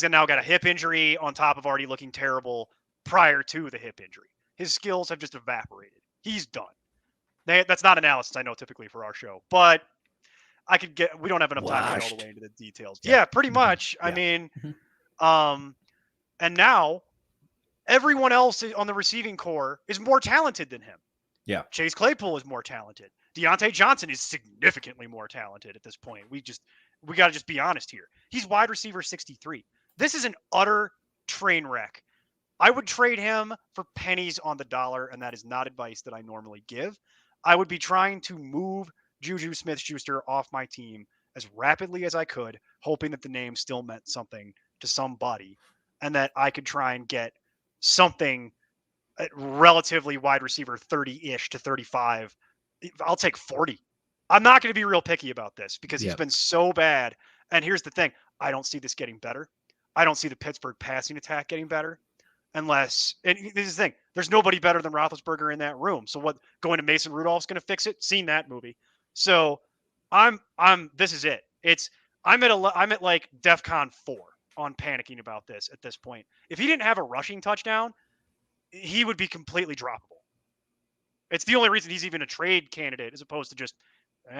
now got a hip injury on top of already looking terrible prior to the hip injury. His skills have just evaporated. He's done. That's not analysis I know typically for our show, but we don't have enough time to get all the way into the details. Yeah, pretty much. I mean, and now everyone else on the receiving core is more talented than him. Yeah. Chase Claypool is more talented. Deontay Johnson is significantly more talented at this point. We got to just be honest here. He's wide receiver 63. This is an utter train wreck. I would trade him for pennies on the dollar, and that is not advice that I normally give. I would be trying to move Juju Smith-Schuster off my team as rapidly as I could, hoping that the name still meant something to somebody and that I could try and get something at relatively wide receiver 30-ish to 35. I'll take 40. I'm not going to be real picky about this because he's been so bad. And here's the thing. I don't see this getting better. I don't see the Pittsburgh passing attack getting better unless, and this is the thing, there's nobody better than Roethlisberger in that room. So what, going to Mason Rudolph's going to fix it? Seen that movie. So this is it. I'm at like DEFCON 4 on panicking about this at this point. If he didn't have a rushing touchdown, he would be completely droppable. It's the only reason he's even a trade candidate as opposed to just,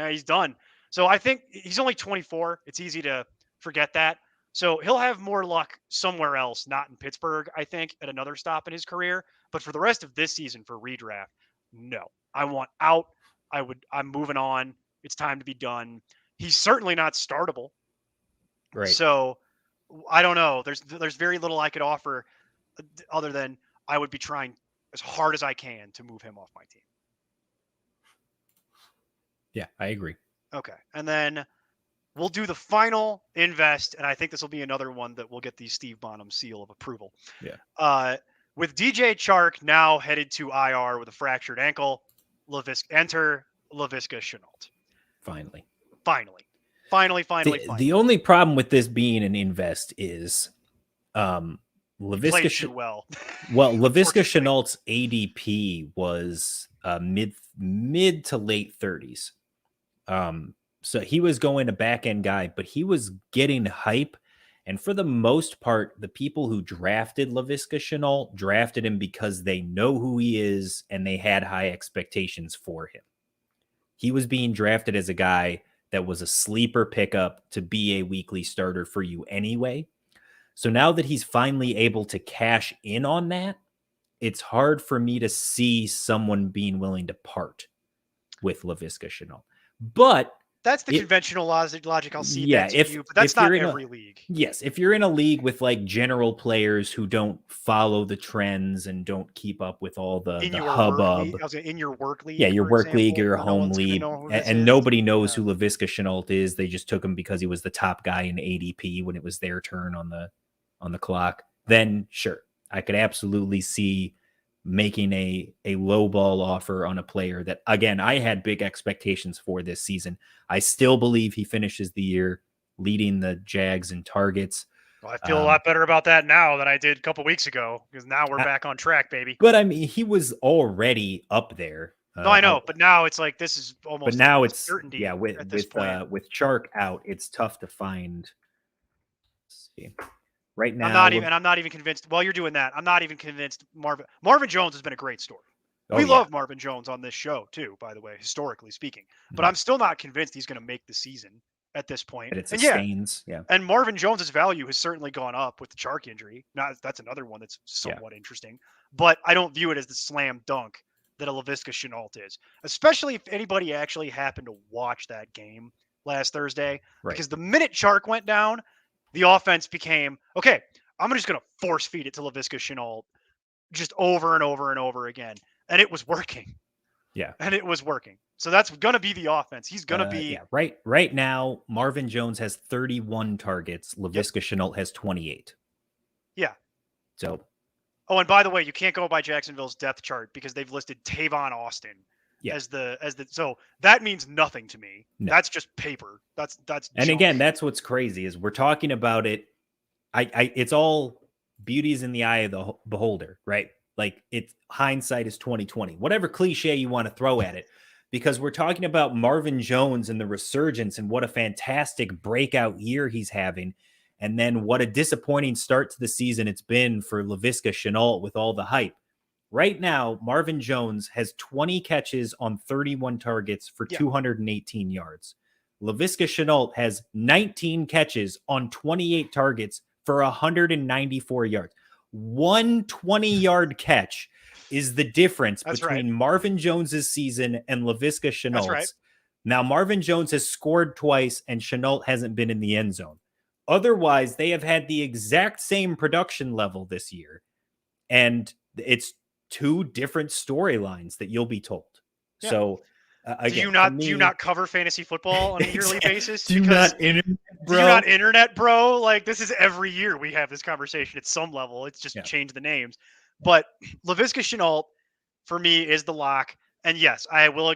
he's done. So I think he's only 24. It's easy to forget that. So he'll have more luck somewhere else, not in Pittsburgh, I think, at another stop in his career. But for the rest of this season for redraft, no. I want out. I'm moving on. It's time to be done. He's certainly not startable. Right. So I don't know. There's very little I could offer other than I would be trying as hard as I can to move him off my team. Yeah, I agree. Okay. And then we'll do the final invest, and I think this will be another one that will get the Steve Bonham seal of approval. Yeah. With DJ Chark now headed to IR with a fractured ankle, enter Laviska Shenault. Finally. The only problem with this being an invest is Laviska Shenault's ADP was mid to late 30s. So he was going a back end guy, but he was getting hype. And for the most part, the people who drafted Laviska Shenault drafted him because they know who he is and they had high expectations for him. He was being drafted as a guy that was a sleeper pickup to be a weekly starter for you anyway. So now that he's finally able to cash in on that, it's hard for me to see someone being willing to part with Laviska Shenault. But that's the conventional logic. I'll see that to you, but that's not every league. Yes, if you're in a league with like general players who don't follow the trends and don't keep up with all the hubbub. In your work league. Yeah, your work league or your home league. And nobody knows who Laviska Shenault is. They just took him because he was the top guy in ADP when it was their turn on the clock. Then sure, I could absolutely see making a low ball offer on a player that, again, I had big expectations for this season. I still believe he finishes the year leading the Jags in targets. Well, I feel a lot better about that now than I did a couple weeks ago, because now we're back on track, baby. But I mean, he was already up there. No, I know, but now it's like this is almost. But now it's certainty. Yeah, with Chark out, it's tough to find. Let's see. Right now, I'm not even convinced. While you're doing that, I'm not even convinced. Marvin Jones has been a great story. We love Marvin Jones on this show too, by the way, historically speaking. But I'm still not convinced he's going to make the season at this point. And it sustains, yeah. And Marvin Jones's value has certainly gone up with the Chark injury. Now that's another one that's somewhat interesting. But I don't view it as the slam dunk that a Laviska Shenault is, especially if anybody actually happened to watch that game last Thursday. Right. Because the minute Chark went down, the offense became, okay, I'm just going to force feed it to Laviska Shenault just over and over and over again. And it was working. Yeah. And it was working. So that's going to be the offense. He's going to be. Yeah. Right now, Marvin Jones has 31 targets. Laviska Shenault has 28. Yeah. So. Oh, and by the way, you can't go by Jacksonville's depth chart because they've listed Tavon Austin as the. So that means nothing to me. No. That's just paper. That's. And junk. Again, that's what's crazy is we're talking about it. It's all beauty's in the eye of the beholder, right? Like it's hindsight is 2020, whatever cliche you want to throw at it, because we're talking about Marvin Jones and the resurgence and what a fantastic breakout year he's having. And then what a disappointing start to the season it's been for Laviska Shenault with all the hype. Right now, Marvin Jones has 20 catches on 31 targets for 218 yards. Laviska Shenault has 19 catches on 28 targets for 194 yards. One 20-yard catch is the difference between Marvin Jones's season and Laviska Shenault's. Right. Now, Marvin Jones has scored twice and Shenault hasn't been in the end zone. Otherwise, they have had the exact same production level this year. And it's two different storylines that you'll be told. Yeah. So, again, do you not cover fantasy football on a yearly basis? Do you not internet, bro? Like this is every year we have this conversation at some level. It's just change the names. But Laviska Shenault for me is the lock. And yes, I will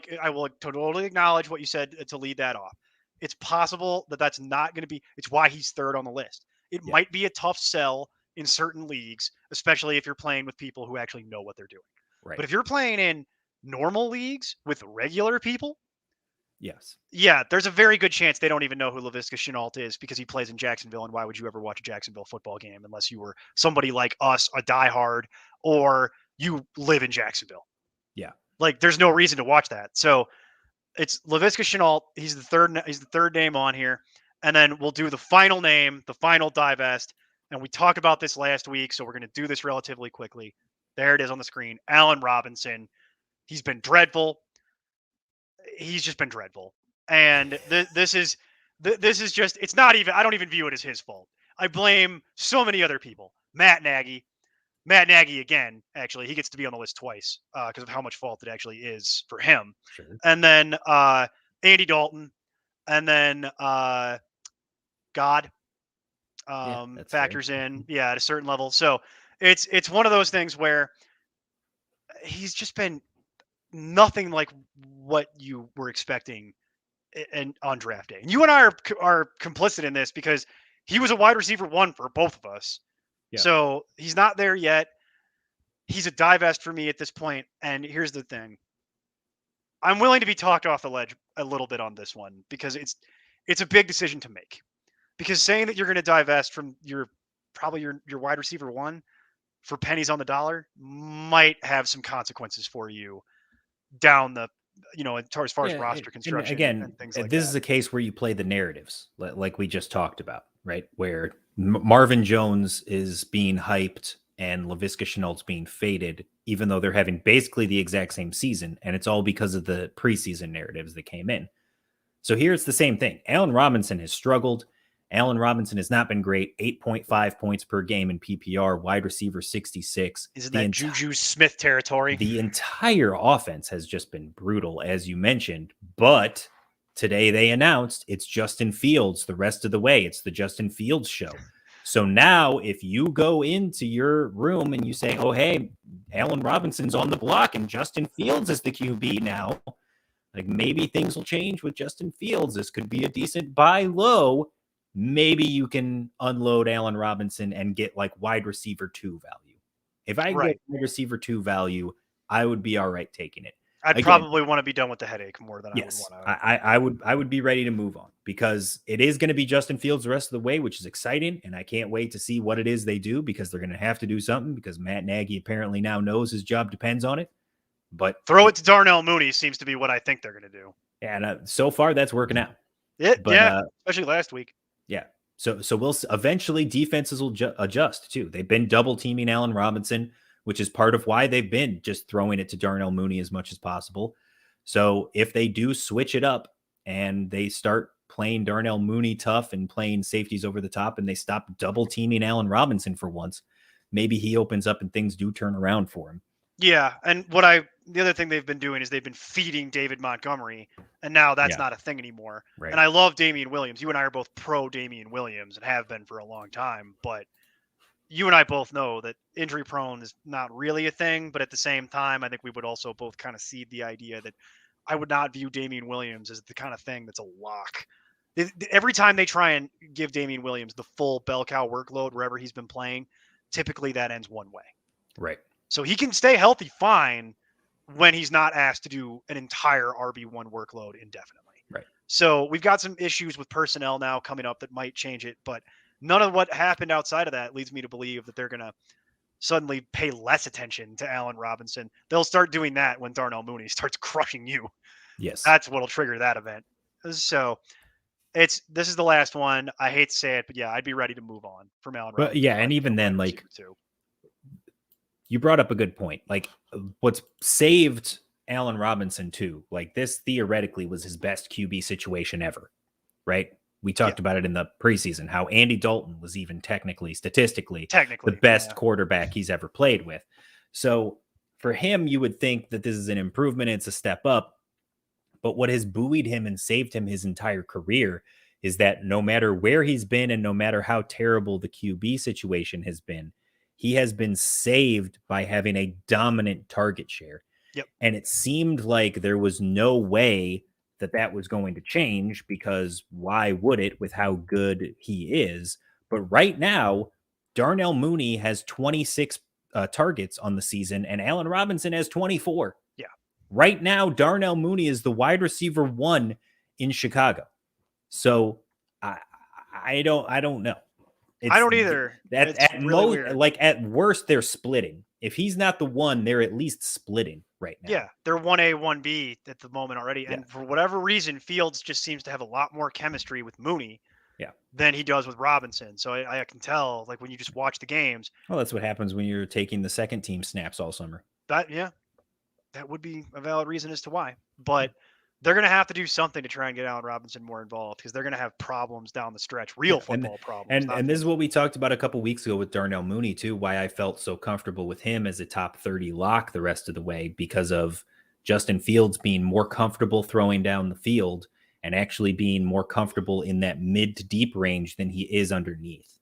totally acknowledge what you said to lead that off. It's possible that that's not going to be. It's why he's third on the list. It might be a tough sell in certain leagues, especially if you're playing with people who actually know what they're doing. Right. But if you're playing in normal leagues with regular people, there's a very good chance they don't even know who Laviska Shenault is because he plays in Jacksonville. And why would you ever watch a Jacksonville football game unless you were somebody like us, a diehard, or you live in Jacksonville? Yeah. Like there's no reason to watch that. So it's Laviska Shenault. He's the third name on here. And then we'll do the final name, the final divest. And we talked about this last week. So we're going to do this relatively quickly. There it is on the screen. Allen Robinson. He's been dreadful. He's just been dreadful. And this is just, it's not even, I don't even view it as his fault. I blame so many other people. Matt Nagy again, actually, he gets to be on the list twice because of how much fault it actually is for him. Sure. And then Andy Dalton. And then God factors in, at a certain level. So it's one of those things where he's just been nothing like what you were expecting and on draft day. And you and I are complicit in this because he was a wide receiver 1 for both of us. Yeah. So he's not there yet. He's a divest for me at this point. And here's the thing. I'm willing to be talked off the ledge a little bit on this one because it's a big decision to make. Because saying that you're going to divest from your wide receiver 1 for pennies on the dollar might have some consequences for you down the, as far as roster construction. Again, and things like this is a case where you play the narratives like we just talked about, right? Where Marvin Jones is being hyped and Laviska Shenault's being faded, even though they're having basically the exact same season. And it's all because of the preseason narratives that came in. So here it's the same thing. Allen Robinson has struggled. Allen Robinson has not been great. 8.5 points per game in PPR, wide receiver 66. Isn't that Juju Smith territory? The entire offense has just been brutal, as you mentioned. But today they announced it's Justin Fields the rest of the way. It's the Justin Fields show. So now if you go into your room and you say, oh, hey, Allen Robinson's on the block and Justin Fields is the QB now, like maybe things will change with Justin Fields. This could be a decent buy low. Maybe you can unload Allen Robinson and get like wide receiver 2 value. If I get wide receiver 2 value, I would be all right taking it. I'd probably want to be done with the headache more than I would want to. I would be ready to move on because it is going to be Justin Fields the rest of the way, which is exciting. And I can't wait to see what it is they do because they're going to have to do something because Matt Nagy apparently now knows his job depends on it. But throw it to Darnell Mooney seems to be what I think they're going to do. And so far that's working out. Especially last week. Yeah. So we'll eventually defenses will adjust too. They've been double teaming Allen Robinson, which is part of why they've been just throwing it to Darnell Mooney as much as possible. So if they do switch it up and they start playing Darnell Mooney tough and playing safeties over the top and they stop double teaming Allen Robinson for once, maybe he opens up and things do turn around for him. Yeah. And the other thing they've been doing is they've been feeding David Montgomery, and now that's not a thing anymore. Right. And I love Damian Williams. You and I are both pro Damian Williams and have been for a long time, but you and I both know that injury prone is not really a thing, but at the same time, I think we would also both kind of seed the idea that I would not view Damian Williams as the kind of thing that's a lock. Every time they try and give Damian Williams the full bell cow workload wherever he's been playing, typically that ends one way. Right. So he can stay healthy fine when he's not asked to do an entire RB1 workload indefinitely. Right. So we've got some issues with personnel now coming up that might change it, but none of what happened outside of that leads me to believe that they're going to suddenly pay less attention to Allen Robinson. They'll start doing that when Darnell Mooney starts crushing you. Yes. That's what'll trigger that event. So this is the last one. I hate to say it, but yeah, I'd be ready to move on from Allen Robinson. But yeah, and even then, like, you brought up a good point. Like, what's saved Allen Robinson too, like this theoretically was his best QB situation ever, right? We talked about it in the preseason, how Andy Dalton was even statistically the best quarterback he's ever played with. So for him, you would think that this is an improvement. It's a step up. But what has buoyed him and saved him his entire career is that no matter where he's been and no matter how terrible the QB situation has been, he has been saved by having a dominant target share. Yep. And it seemed like there was no way that was going to change, because why would it with how good he is? But right now, Darnell Mooney has 26 targets on the season and Allen Robinson has 24. Yeah. Right now, Darnell Mooney is the wide receiver 1 in Chicago. So I don't know. I don't either. At worst, they're splitting. If he's not the one, they're at least splitting right now. Yeah, they're 1A, 1B at the moment already. Yeah. And for whatever reason, Fields just seems to have a lot more chemistry with Mooney than he does with Robinson. So I can tell, like, when you just watch the games. Well, that's what happens when you're taking the second team snaps all summer. That would be a valid reason as to why. But they're going to have to do something to try and get Allen Robinson more involved, because they're going to have problems down the stretch, football problems. And this is what we talked about a couple weeks ago with Darnell Mooney too, why I felt so comfortable with him as a top 30 lock the rest of the way, because of Justin Fields being more comfortable throwing down the field and actually being more comfortable in that mid to deep range than he is underneath.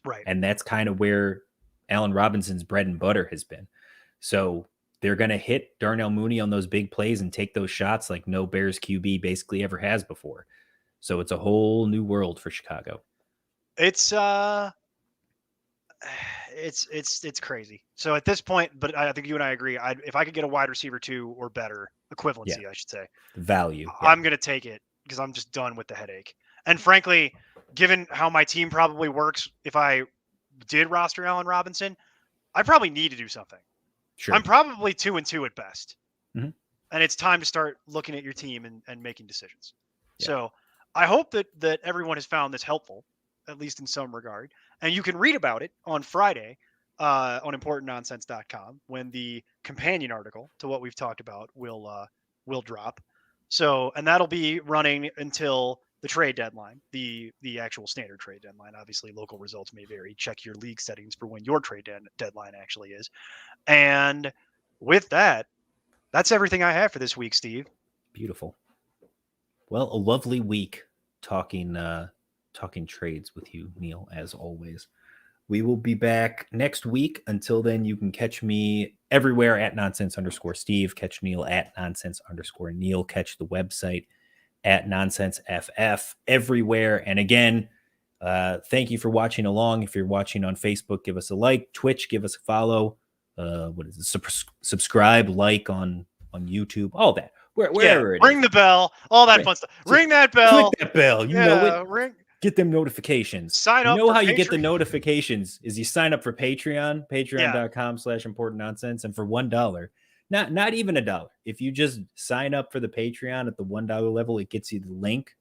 Right. And that's kind of where Allen Robinson's bread and butter has been. So they're going to hit Darnell Mooney on those big plays and take those shots like no Bears QB basically ever has before. So it's a whole new world for Chicago. It's crazy. So at this point, but I think you and I agree. If I could get a wide receiver 2 or better, equivalency, I should say, value, I'm going to take it because I'm just done with the headache. And frankly, given how my team probably works, if I did roster Allen Robinson, I probably need to do something. Sure. I'm probably 2-2 at best. Mm-hmm. And it's time to start looking at your team and making decisions. Yeah. So I hope that everyone has found this helpful, at least in some regard. And you can read about it on Friday on importantnonsense.com when the companion article to what we've talked about will drop. So, and that'll be running until the trade deadline, the actual standard trade deadline. Obviously, local results may vary. Check your league settings for when your trade deadline actually is. And with that, that's everything I have for this week, Steve. Beautiful. Well, a lovely week talking trades with you, Neil, as always. We will be back next week. Until then, you can catch me everywhere at @nonsense_Steve. Catch Neil at @nonsense_Neil. Catch the website at NonsenseFF everywhere. And again, thank you for watching along. If you're watching on Facebook, give us a like. Twitch, give us a follow. What is it? Subscribe, like on YouTube, all that. Wherever it is. Ring the bell, all that fun stuff. Ring that bell. Click that bell. You know it. Ring. Get them notifications. Sign up. You know how Patreon. you get the notifications is you sign up for Patreon, patreon.com/importantnonsense. And for $1, not even $1. If you just sign up for the Patreon at the $1 level, it gets you the link.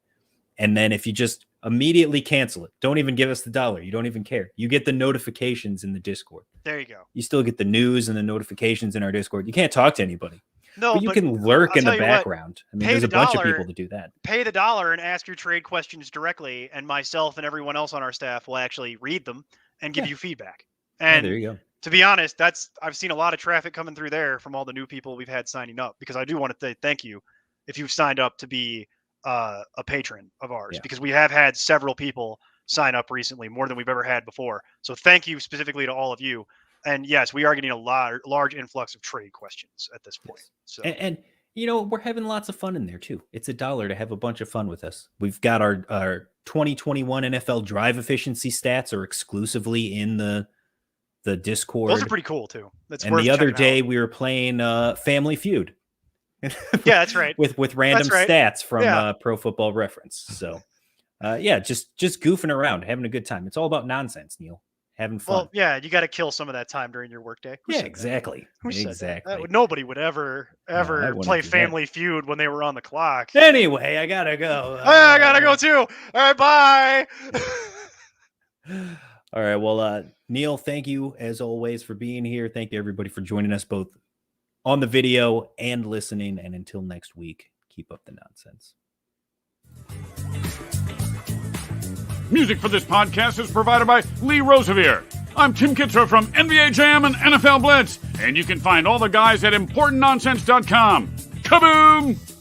And then if you just immediately cancel it, don't even give us the $1. You don't even care. You get the notifications in the Discord. There you go. You still get the news and the notifications in our Discord. You can't talk to anybody. No, but you can lurk in the background. What, I mean, there's a bunch of people that do that. Pay the $1 and ask your trade questions directly, and myself and everyone else on our staff will actually read them and give you feedback. And there you go. To be honest, I've seen a lot of traffic coming through there from all the new people we've had signing up, because I do want to say thank you if you've signed up to be a patron of ours, because we have had several people sign up recently, more than we've ever had before. So thank you specifically to all of you. And yes, we are getting a large influx of trade questions at this point. So and you know, we're having lots of fun in there too. It's $1 to have a bunch of fun with us. We've got our 2021 NFL drive efficiency stats are exclusively in the Discord. Those are pretty cool too. And the other day we were playing Family Feud. Yeah, that's right. with random stats from Pro Football Reference. So just goofing around, having a good time. It's all about nonsense, Neil. Having fun. Well, yeah, you got to kill some of that time during your workday. Exactly. Nobody would ever play Family Feud when they were on the clock. Anyway, I gotta go. I gotta go too. All right, bye. All right. Well, Neil, thank you as always for being here. Thank you everybody for joining us both on the video and listening. And until next week, keep up the nonsense. Music for this podcast is provided by Lee Rosevere. I'm Tim Kitzrow from NBA Jam and NFL Blitz, and you can find all the guys at ImportantNonsense.com. Kaboom!